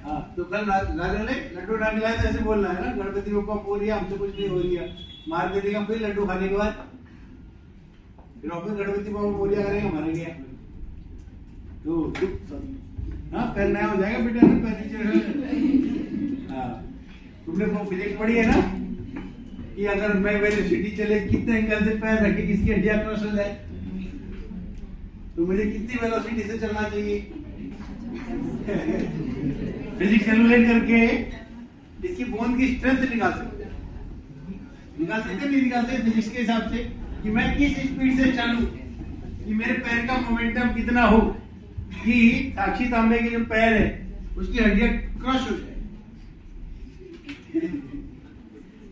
हाँ तो कल राजोले लड्डू ना खिलाए तो ऐसे बोलना है ना, गणपति बप्पा मोरिया, हमसे कुछ नहीं हो रही है। मार दे देगा फिर लड्डू खाने के बाद, फिर वापस गणपति बप्पा मोरिया करेगा, मर गया तो हाँ कल नया हो जाएगा बेटा ना। हाँ तुमने वो फिजिक्स पढ़ी है ना कि अगर मैं वेलोसिटी चले कितने एंगल से पैर रखे किसकी हड्डियां क्रॉस हो जाए, तो मुझे कितनी वेलोसिटी से चलना चाहिए। फिजिक्स कैलकुलेट करके इसकी बोन की स्ट्रेंथ निकाल सकते हैं। नहीं निकाल सकते फिजिक्स के हिसाब से कि मैं किस स्पीड से चलूं कि मेरे पैर का मोमेंटम कितना हो कि साक्षी तांबे के जो पैर है उसकी हड्डियां क्रश हो जाए।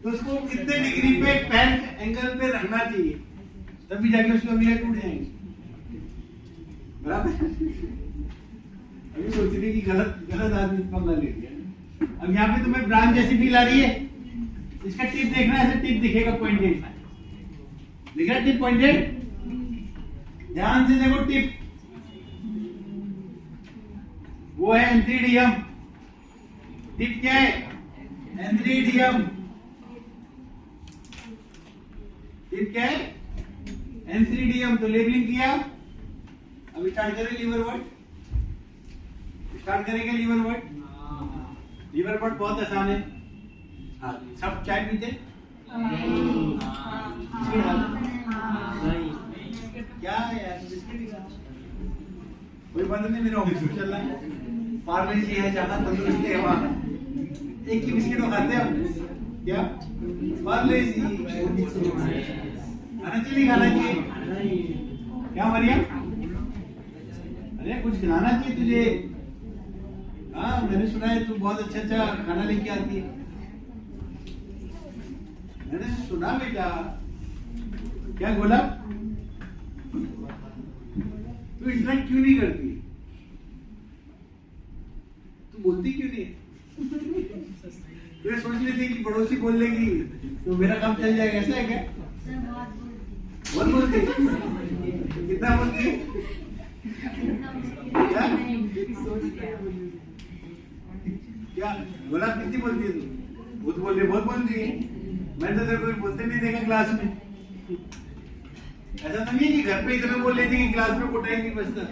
तो उसको कितने डिग्री पे पैर एंगल पे रखना चाहिए तभी जाके उसके अंगुलियां टूट जाएंगी। बराबर। अभी सोच रही कि गलत आदमी पंगा ले लिया। अब यहाँ पे तुम्हें ब्रांच जैसी फील आ रही है, इसका टिप देखना है, ऐसे टिप दिखेगा पॉइंटेड, दिख रहा टिप पॉइंटेड, ध्यान से देखो टिप, वो है एंथ्रीडियम। टिप क्या है? एंथ्रीडियम। टिप क्या है? एंथ्रीडियम। तो लेबलिंग किया, अभी स्टार्ट करें लीवर वर्ड, स्टार्ट करेंगे लीवर वर्ड। लीवर वर्ड बहुत आसान है। हाँ, सब चाय पीते? क्या यार, कोई बात नहीं, मेरा ऑफिस चल रहा है, पार्ले जी है, ज्यादा तंदुरुस्ती है वहाँ, एक ही बिस्किट खाते हैं हम, क्या पार्ले जी खाना चाहिए, खाना चाहिए क्या मरियम? अरे कुछ खिलाना चाहिए तुझे। हाँ, मैंने सुना है तू बहुत अच्छा अच्छा खाना लेके आती है, मैंने सुना बेटा। क्या बोला? तू इंटरेक्ट क्यों नहीं करती? तू बोलती क्यों नहीं? तुझे सोच लेती कि पड़ोसी बोल लेगी तो मेरा काम चल जाएगा, ऐसा है क्या? बहुत बोलती, कितना बोलती? क्या बोला? कितनी बोलती है तू? बहुत बोल रही, बहुत बोलती है। मैंने तो तेरे को बोलते नहीं देखा क्लास में। ऐसा तो नहीं कि घर पे इतना बोल लेती कि क्लास में कोटा ही नहीं बचता।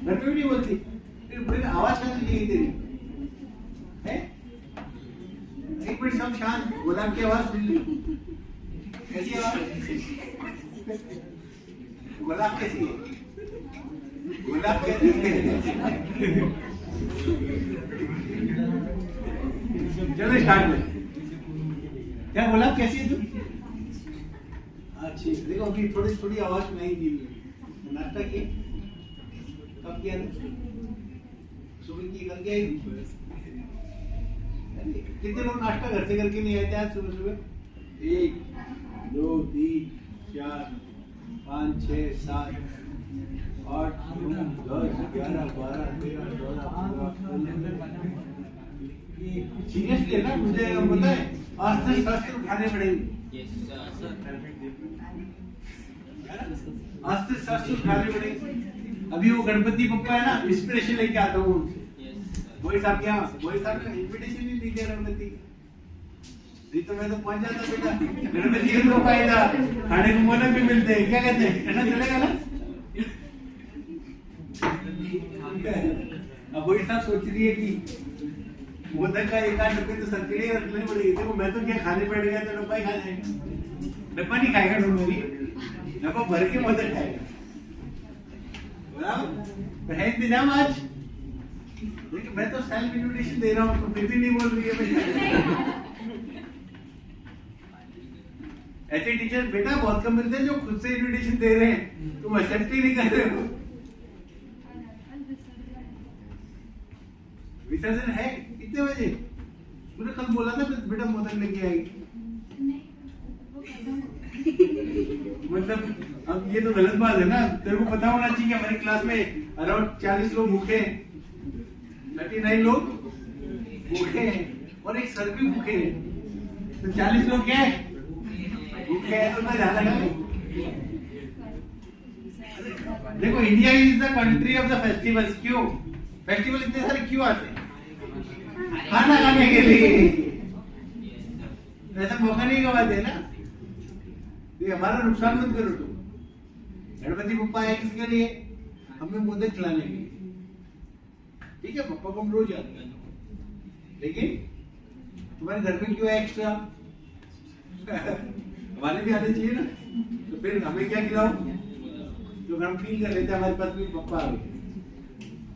घर पे भी नहीं बोलती, फिर आवाज कहाँ चली गई तेरी? है? एक मिनट सब शांत, गुलाब की आवाज सुन ली। कैसी आवाज? गुलाब कैसी है? गुलाब कैसी है? चलो स्टार्ट में। क्या बोला? कैसी है तू? अच्छी। देखो अभी थोड़ी थोड़ी आवाज सुनाई दी। नाश्ता किया? कब किया? सुबह की करके आई? कितने लोग नाश्ता घर से करके नहीं आए थे आज सुबह सुबह? 1 2 3 4 5 6 7 8 9 10 11 12 13 14 सीरियसली है ना? मुझे पता है, अस्त्र शस्त्र उठाने पड़ेंगे, अस्त्र शस्त्र उठाने पड़ेंगे। अभी वो गणपति बप्पा है ना, इंस्पिरेशन लेके आता हूँ उनसे। वही साहब क्या, वही साहब ने इन्विटेशन ही नहीं दिया गणपति, नहीं तो मैं तो पहुंच जाता बेटा। गणपति के लोग आएगा, खाने को मोदक भी मिलते हैं, क्या कहते हैं, कहना चलेगा ना? अब वही साहब सोच रही है कि मोदक का 1-8 रुपए तो सबके लिए रखने पड़ेगी। देखो मैं तो क्या खाने बैठ गया तो डब्बा ही खा जाएगा, डब्बा नहीं खाएगा डोंगरी, डब्बा भर के मोदक खाएगा। तो है इंतजाम आज? देखिए मैं तो सेल्फ इन्विटेशन दे रहा हूँ तो फिर भी नहीं बोल रही है। ऐसे टीचर बेटा बहुत कम मिलते हैं जो खुद से इन्विटेशन दे रहे हैं, तुम एक्सेप्ट ही नहीं कर रहे हो। विसर्जन है कितने बजे? तूने कल बोला था बेटा मोदक लेके आएगी। मतलब अब ये तो गलत बात है ना, तेरे को पता होना चाहिए हमारी क्लास में अराउंड 40 लोग भूखे हैं, 39 लोग भूखे हैं और एक सर भी भूखे हैं, तो 40 लोग क्या है भूखे हैं। तो मैं ध्यान रखा। देखो India is the country of the festivals. क्यों फेस्टिवल इतने सारे क्यों आते हैं? खाना खाने के लिए। ऐसा मौका नहीं गवाते ना, ये हमारा नुकसान मत करो तुम। गणपति पप्पा है किसके लिए? हमें मोदक खिलाने के लिए, ठीक है? पप्पा को हम रोज याद करते हैं, लेकिन तुम्हारे घर में क्यों है एक्स्ट्रा? हमारे भी आने चाहिए ना, तो फिर हमें क्या खिलाओ जो हम फील कर लेते हैं हमारे पास भी पप्पा आ गए,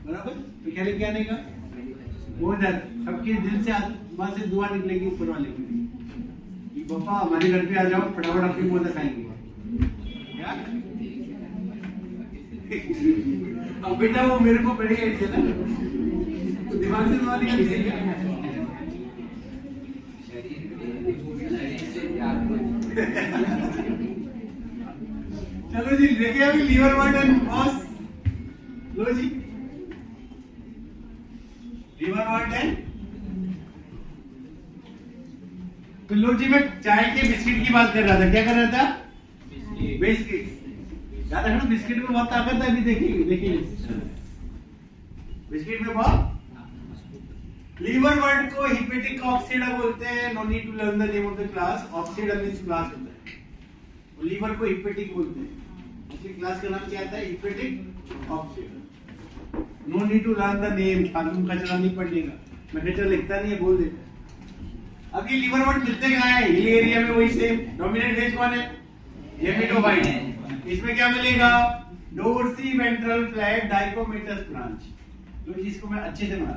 बराबर? तो क्या लेके आने का? वो सबके दिल से वहां से दुआ निकलेगी ऊपर वाले के लिए, पप्पा हमारे घर पे आ जाओ, फटाफट अपनी मोदक खाएंगे। क्या अब बेटा वो मेरे को बड़ी आइडिया ना, तो दिमाग से दुआ निकल जाएगी। चलो जी देखिए अभी लीवर वर्ड एंड बॉस। लो जी लीवर वर्ड एंड तो लो जी, मैं चाय के बिस्किट की बात कर रहा था। क्या कर रहा था? बिस्किट। याद रखना, बिस्किट में बहुत ताकत है। अभी देखिए देखिए, बिस्किट में बहुत। लीवर वर्ड को हिपेटिक ऑक्सीडा बोलते हैं। No need to learn the name of the class. Opsida means class होता है, और लीवर को हिपेटिक बोलते हैं। इसकी क्लास का नाम क्या आता है? Hepaticopsida. No need to learn the name. फालतू कचरा नहीं पढ़ने का, मैं कचरा लिखता नहीं है, बोल देता है। अभी लीवर वर्ड मिलते कहाँ है? हिल एरिया में वही सेम। डोमिनेंट फेज कौन है? हेमिटोफाइट। इसमें क्या मिलेगा? डोर्सी वेंट्रल फ्लैट डाइकोमेटस ब्रांच। तो जिसको मैं अच्छे से बना,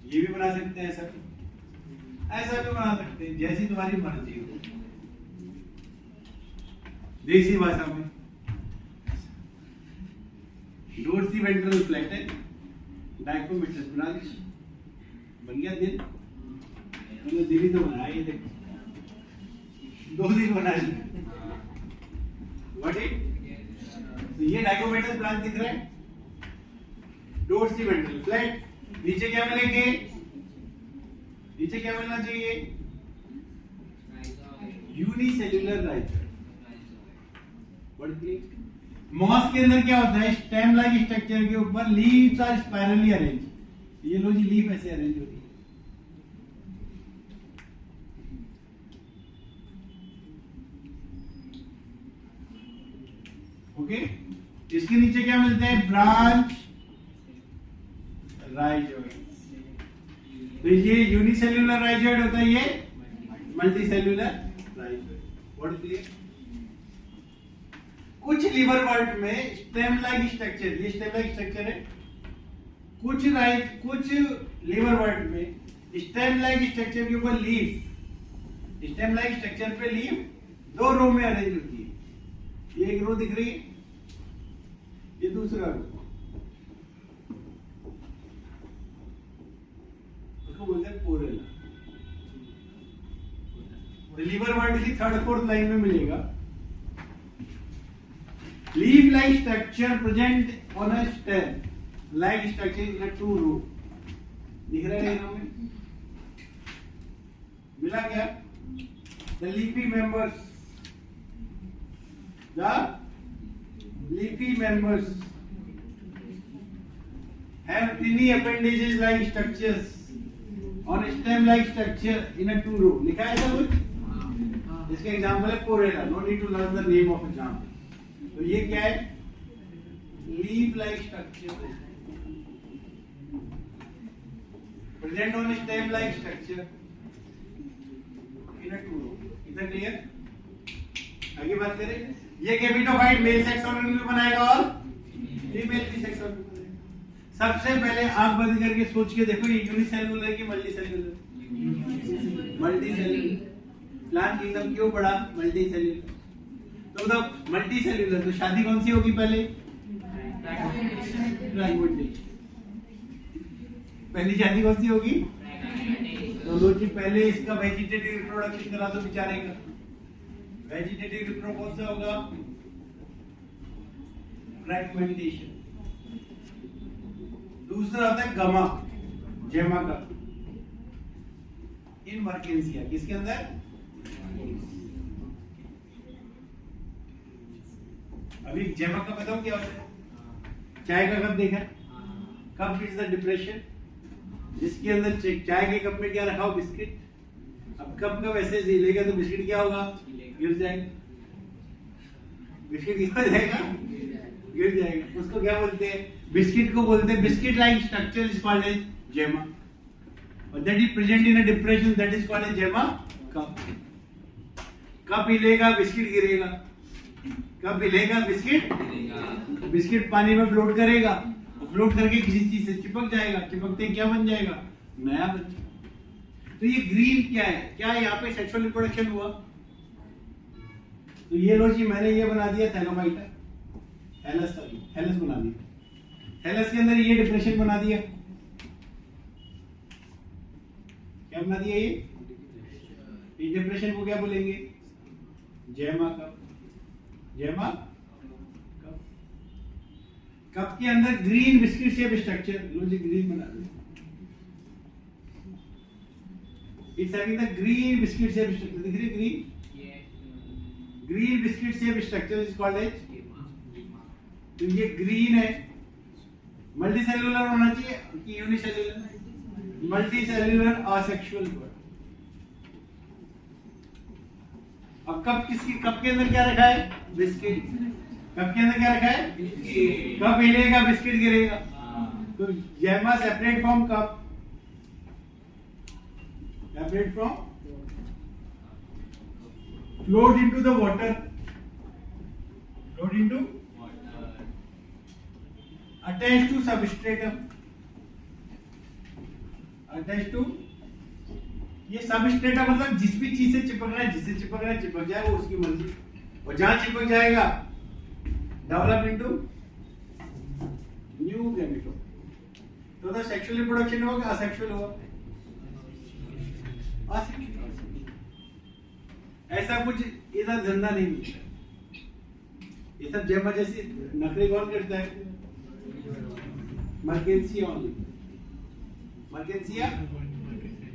ये भी बना सकते हैं, ऐसा भी बना सकते हैं, जैसी तुम्हारी मर्जी हो। देसी भाषा में डोर्सी वेंट्रल फ्लैट है डाइकोमेटस ब्रांच। बन गया दिल। मैंने दिल ही तो बनाया, ये देखो 2 दिन बना लिया। What it? तो ये डाइकोमेटस ब्रांच दिख रहा है, डोर्सी वेंट्रल फ्लैट। नीचे क्या मिलेंगे? नीचे क्या मिलना चाहिए? Unicellular rhizoid. मॉस के अंदर क्या होता है? स्टेम लाइक स्ट्रक्चर के ऊपर लीव्स आर स्पाइरली अरेंज। ये लो जी, लीफ ऐसे अरेंज होती है। ओके, इसके नीचे क्या मिलते हैं? Branch rhizoid. तो ये यूनिसेल्युलर राइजोइड होता है, ये मल्टीसेल्युलर राइजोइड। What clear? कुछ लीवर वर्ट में स्टेम लाइक स्ट्रक्चर, ये स्टेम लाइक स्ट्रक्चर है। कुछ लीवर वर्ट में स्टेम लाइक स्ट्रक्चर के ऊपर लीफ, स्टेम लाइक स्ट्रक्चर पे लीफ 2 रो में अरेंज होती है। ये एक रो दिख रही है, ये दूसरा रो, उसको बोलते हैं पोरेला। लीवर वर्ड की 3rd 4th लाइन में मिलेगा। Leaf like structure present on a stem like structure इन 2 रो। दिख रहा है इन्हों में? मिला क्या? The leafy members, the leafy members have tiny appendages like structures on stem like structure in a 2 row। लिखा है ऐसा कुछ? इसका एग्जांपल है porella. No need to learn the name of example. तो ये क्या है? Leaf like structure present on stem like structure in a 2 row। इतना क्लियर? आगे बात करें। ये गेमेटोफाइट मेल सेक्स ऑर्गन में बनाएगा और फीमेल की सेक्स ऑर्गन में बनाएगा। सबसे पहले आंख बंद करके सोच के देखो, ये यूनिसेल्युलर है कि मल्टीसेल्युलर? मल्टीसेल्युलर। प्लांट किंगडम क्यों बड़ा? मल्टीसेल्युलर। तो मतलब मल्टीसेल्युलर, तो शादी कौन सी होगी पहले? पहली शादी कौन सी होगी? तो लो जी, पहले इसका वेजिटेटिव रिप्रोडक्शन करा दो बेचारे का। वेजिटेटिव रिप्रो कौन सा होगा? फ्रैगमेंटेशन। दूसरा होता है गमा, जेमा का इन मर्केंसिया। किसके अंदर? अभी जेमा का बताओ क्या होता है? चाय का कप देखा? कप इज द डिप्रेशन, जिसके अंदर चाय के कप में क्या रखा हो? बिस्किट। अब कप का वैसे हिलेगा तो बिस्किट क्या होगा? गिर जाएगा। बिस्किट गिर जाएगा, गिर जाएगा। उसको क्या बोलते हैं? बिस्किट को बोलते हैं biscuit like structure is called as gemma, और that is present in a depression, that is called as gemma cup. Cup हिलेगा, बिस्किट गिरेगा। कप हिलेगा, बिस्किट पानी में फ्लोट करेगा, फ्लोट करके किसी चीज से चिपक जाएगा। चिपकते क्या बन जाएगा? नया बच्चा। तो ये ग्रीन क्या है? क्या यहाँ पे सेक्सुअल रिप्रोडक्शन हुआ? तो ये लो जी, मैंने ये बना दिया थैलोफाइटा, हेलस बना दिया। हेलस के अंदर ये डिप्रेशन बना दिया। क्या बना दिया? ये डिप्रेशन को क्या बोलेंगे? जेमा कप। जेमा कप। कप के अंदर ग्रीन बिस्किट शेप स्ट्रक्चर, लो जी ग्रीन बना दिया। It's having the green biscuit shape structure. दिख रही green? Green biscuit shape structure is called as. तो ये green है. मल्टीसेल्युलर होना चाहिए कि यूनिसेल्युलर? Multicellular asexual bird. अब कप के अंदर क्या रखा है? बिस्किट. कप के अंदर क्या रखा है? कप हिलेगा, बिस्किट गिरेगा. तो जैमा separate from cup, separate from, float into the water, attached to substratum, attached to, ये सबस्ट्रेटम मतलब जिस भी चीज से चिपकना है, जिससे चिपकना है चिपक जाए, वो उसकी मर्जी. और जहां चिपक जाएगा डेवलप इनटू न्यू गैमेटोम. तो सेक्सुअल रिप्रोडक्शन होगा, असेक्सुअल होगा. ऐसा कुछ इधर धंधा नहीं मिलता. ये सब जेमा जैसी नकली कौन करता है? मर्केंसिया ओनली. मर्केंसिया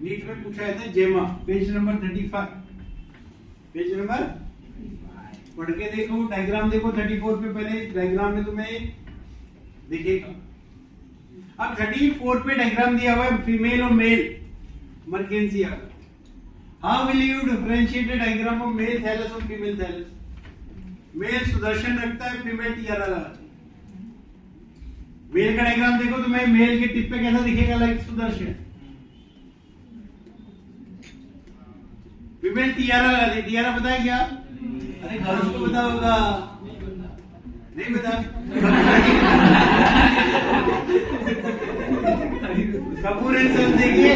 नीट में पूछा था जेमा. Page number 35. पेज नंबर पढ़ के देखो, डायग्राम देखो 34 पे. पहले डायग्राम में तुम्हें दिखेगा. अब 34 पे डायग्राम दिया हुआ है फीमेल और mail मर्केंसिया. How will you differentiate a diagram of male thallus और female thallus? मेल सुदर्शन रखता है, फीमेल टियारा लगाती है. मेल का डायग्राम देखो तो मैं मेल के टिप पे कैसा दिखेगा? लाइक सुदर्शन. फीमेल टियारा लगाती है. टियारा पता है क्या? अरे गर्ल्स को पता होगा, नहीं पता? कपूर एंड सन्स देखिए.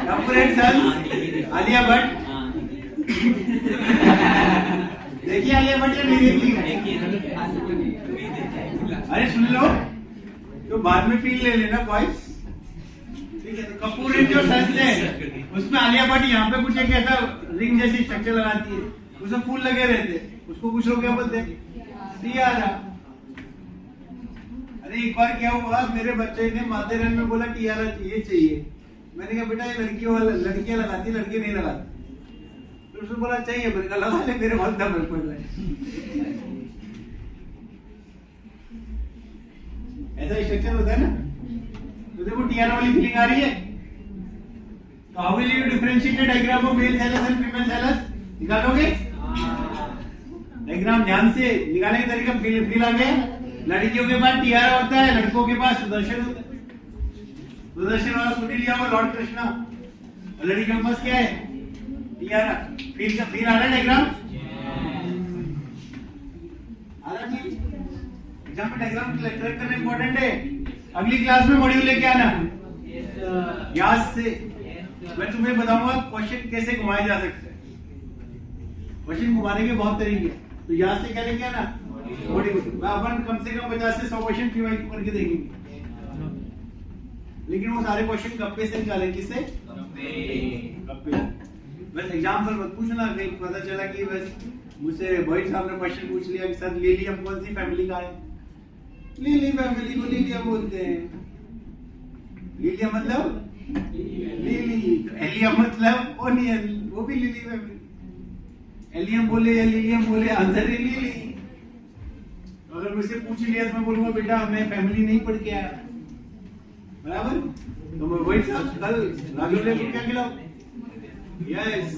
कपूर एंड सन्स, आलिया भट्ट देखिए. आलिया भट्ट या नहीं देखी? अरे सुन लो तो बाद में फील ले लेना बॉयज. ठीक है. तो कपूर एंड जो सन्स है उसमें आलिया भट्ट यहाँ पे कुछ एक ऐसा रिंग जैसी स्ट्रक्चर लगाती है, उसमें फूल लगे रहते. उसको कुछ लोग क्या बोलते हैं? टियारा. अरे एक बार क्या हुआ, मेरे बच्चे ने माथेरन में बोला टियारा चाहिए. मैंने कहा बेटा ये लड़कियां लगाती, लड़के नहीं लगाते. तो उसने बोला चाहिए. मैंने कहा लगा ले, मेरे बहुत दर्द पड़ रहा है. ऐसा स्ट्रक्चर होता है ना. तो देखो टियारा वाली फीलिंग आ रही है. तो how will you differentiate the diagram of male thallus and female thallus? निकालोगे डायग्राम? ध्यान से निकालने का तरीका फील आ गया. लड़कियों के पास टियारा होता है, लड़कों के पास सुदर्शन होता है. सुदर्शन वाला सुन लिया वो लॉर्ड कृष्णा. और लड़कियों के पास क्या है? टियारा. फील आ रहा है डायग्राम? आ रहा है. एग्जाम में डायग्राम कलेक्ट करना इंपॉर्टेंट है. अगली क्लास में मॉड्यूल लेके आना याद से. मैं तुम्हें बताऊंगा क्वेश्चन कैसे घुमाए जा सकते हैं. क्वेश्चन घुमाने के बहुत तरीके. तो याद से क्या लेके आना मॉड्यूल. अपन कम से कम 50 से 100 क्वेश्चन पीवाईक्यू करके देखेंगे. लेकिन वो सारे क्वेश्चन गप्पे से निकालेंगे. किससे? गप्पे. बस एग्जाम्पल मत पूछना. कहीं पता चला कि बस मुझसे भाई साहब ने क्वेश्चन पूछ लिया कि सर लिलियम कौन सी फैमिली का है? लिली फैमिली को लिलियम बोलते हैं. लिलियम मतलब लिली. एलियम मतलब ओनियन, वो भी लिली फैमिली. एलियम बोले या लिलियम बोले, आंसर है लिली. अगर मुझसे पूछ लिया तो मैं बोलूंगा बेटा मैं फैमिली नहीं पढ़ के आया. बराबर. तो मैं वही साहब कल राजोले को क्या खिलाओ? यस.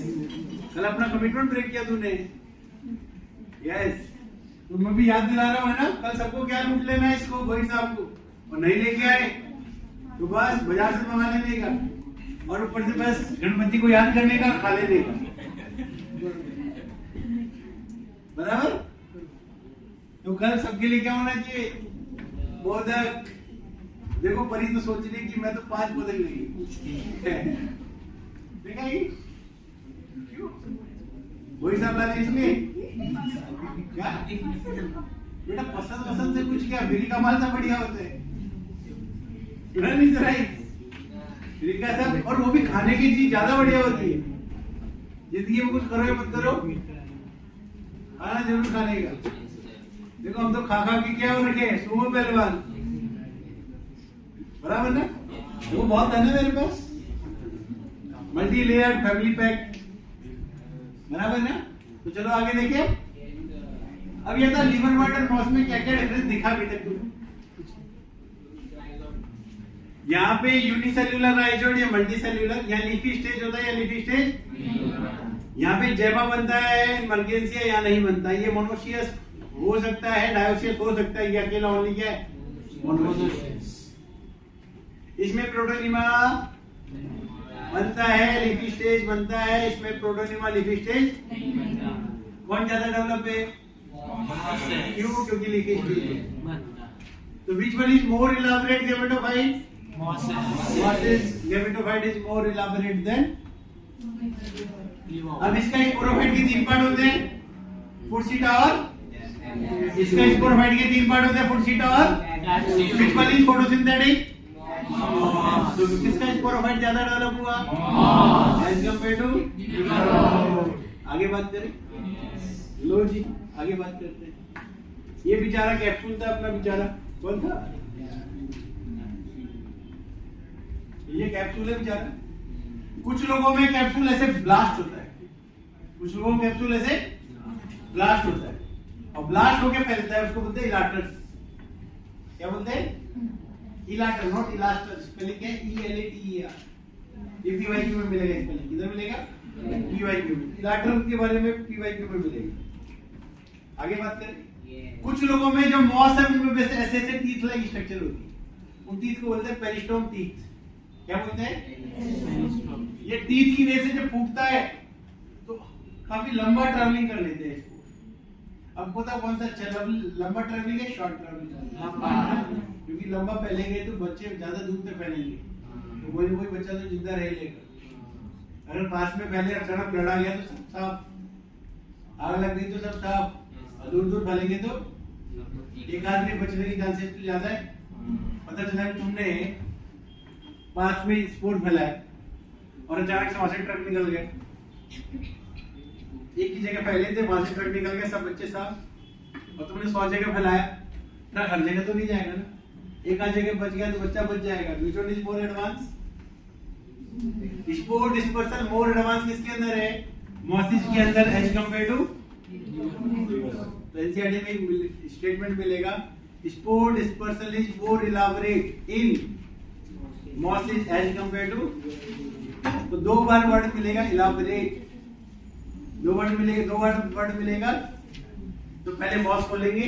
कल अपना कमिटमेंट ब्रेक किया तूने. यस. तो मैं भी याद दिला रहा हूँ ना. कल सबको क्या लूट लेना है इसको, वही साहब को. और नहीं लेके आए तो बस बाजार से मंगा लेने का. और ऊपर से बस गणपति को याद करने का, खा लेने का. बराबर. तो कल सबके लिए क्या होना चाहिए? मोदक. देखो परी तो सोच रही कि मैं तो 5 बदल गई. देखा ही क्यों? वही सब लाते इसलिए क्या? बेटा पसंद से कुछ क्या? फ्री का माल था बढ़िया होता है. नहीं चलाई फ्री का सब. और वो भी खाने की चीज ज्यादा बढ़िया होती है. जिंदगी में कुछ करो या मत करो, खाना जरूर खाने का. देखो हम तो खा के क्या हो रखे हैं? सुमो पहलवान. बराबर ना. वो बहुत है ना मेरे पास. मल्टी लेयर फैमिली पैक, बराबर ना। तो चलो आगे देखिए। अब ये था लिवर वाटर मॉस में क्या क्या डिफरेंस दिखा अभी तक तुमने। यहाँ पे यूनिसेल्युलर राइजोइड या मल्टी सेल्युलर, यहाँ लीफी स्टेज होता है या लीफी स्टेज। यहाँ पे जैमा बनता है, मर्गेंसिया यहाँ नहीं बनता। ये मोनोशियस हो सकता है, डायोसियस हो सकता है, ये अकेला ओनली क्या है, मोनोशियस। इसमें प्रोटोनिमा बनता है, लीफी स्टेज बनता है, इसमें प्रोटोनिमा लीफी स्टेज। कौन ज्यादा डेवलप है, क्यों, क्योंकि लीफी स्टेज है। तो which one is more elaborate gametophyte? Mosses. Gametophyte is more elaborate than. अब इसका स्पोरोफाइट के 3 पार्ट होते हैं, फुटसीटा और इसका स्पोरोफाइट के 3 पार्ट होते हैं, फुटसीटा और which one is photosynthetic? तो किसका स्पोरोफाइट ज्यादा डेवलप हुआ एज कंपेयर टू। आगे बात करें, लो जी आगे बात करते हैं। ये बेचारा कैप्सूल था अपना, बेचारा कौन था, ये कैप्सूल है बेचारा। कुछ लोगों में कैप्सूल ऐसे ब्लास्ट होता है, कुछ लोगों में कैप्सूल ऐसे ब्लास्ट होता है और ब्लास्ट होके फैलता है, उसको बोलते हैं इलाटर्स। क्या बोलते हैं, इलाटर, नॉट इलास्टर। स्पेलिंग है ELATER। ये PYQ में मिलेगा, स्पेलिंग किधर मिलेगा, PYQ में। इलाटर के बारे में PYQ में मिलेगा। आगे बात करें। कुछ लोगों में जो मॉस है उनमें ऐसे ऐसे टीथ लाइक स्ट्रक्चर होती है, उन टीथ को बोलते हैं पेरिस्टोम टीथ। क्या बोलते हैं, ये टीथ की वजह से जब फूटता है तो काफी लंबा ट्रैवलिंग कर लेते हैं इसको। अब पता कौन सा अच्छा, लंबा ट्रैवलिंग है शॉर्ट ट्रैवलिंग, क्योंकि लंबा फैलेंगे तो बच्चे ज्यादा दूर तक फैलेंगे, तो कोई ना कोई बच्चा तो जिंदा रह लेगा। अगर पास में फैले अचानक लड़ा गया तो सब साफ, आग लग गई तो सब साफ, दूर दूर फैलेंगे तो एक आदमी बचने की चांसेस तो ज्यादा है। पता चला कि तुमने पास में स्पोर्ट फैलाया और अचानक से वहां से ट्रक निकल गया, एक ही जगह फैले थे, वहां से ट्रक निकल गया, सब बच्चे साफ, और तुमने 100 जगह फैलाया, ट्रक हर जगह तो नहीं जाएगा ना, एक आध जगह बच गया तो बच्चा बच जाएगा। Which one is more advance, spore dispersal more advance किसके अंदर है, मॉसिस के अंदर एज कंपेयर टू। तो एनसीईआरटी में स्टेटमेंट मिलेगा, spore dispersal is more elaborate in mosses as compare to. तो 2 बार वर्ड मिलेगा इलाबोरेट, 2 वर्ड मिलेगा, 2 वर्ड मिलेगा। तो पहले मॉस खोलेंगे,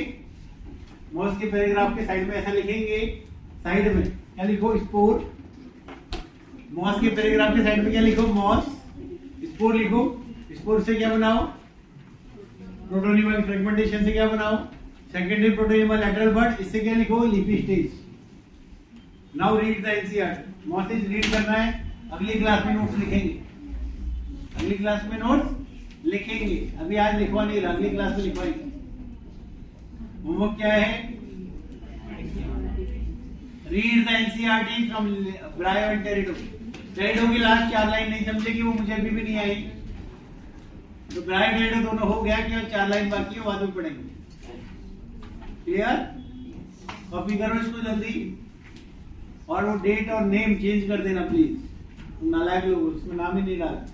मॉस के पैराग्राफ के साइड में ऐसा लिखेंगे, साइड में क्या लिखो, स्पोर। मॉस के पैराग्राफ के साइड में क्या लिखो, मॉस। स्पोर लिखो, स्पोर से क्या बनाओ, प्रोटोनिमा की फ्रेगमेंटेशन से क्या बनाओ, सेकेंडरी प्रोटोनिमा लैटरल बड, इससे क्या लिखो, leafy stage. Now read the NCERT. Mosses read करना है, अगली क्लास में नोट्स लिखेंगे, अगली क्लास में नोट्स लिखेंगे, अभी आज लिखवा नहीं रहा, अगली क्लास में लिखवाएंगे। होमवर्क क्या है, read the NCERT from bryo and pterido. Pterido की लास्ट 4 लाइन नहीं समझेगी वो, मुझे अभी भी नहीं आई, तो ब्रायो टेरिडो दोनों हो गया कि 4 लाइन बाकी है, बाद में पढ़ेंगे। क्लियर, कॉपी करो इसको जल्दी, और वो डेट और नेम चेंज कर देना प्लीज, नालायक लोग, उसमें नाम ही नहीं डाला।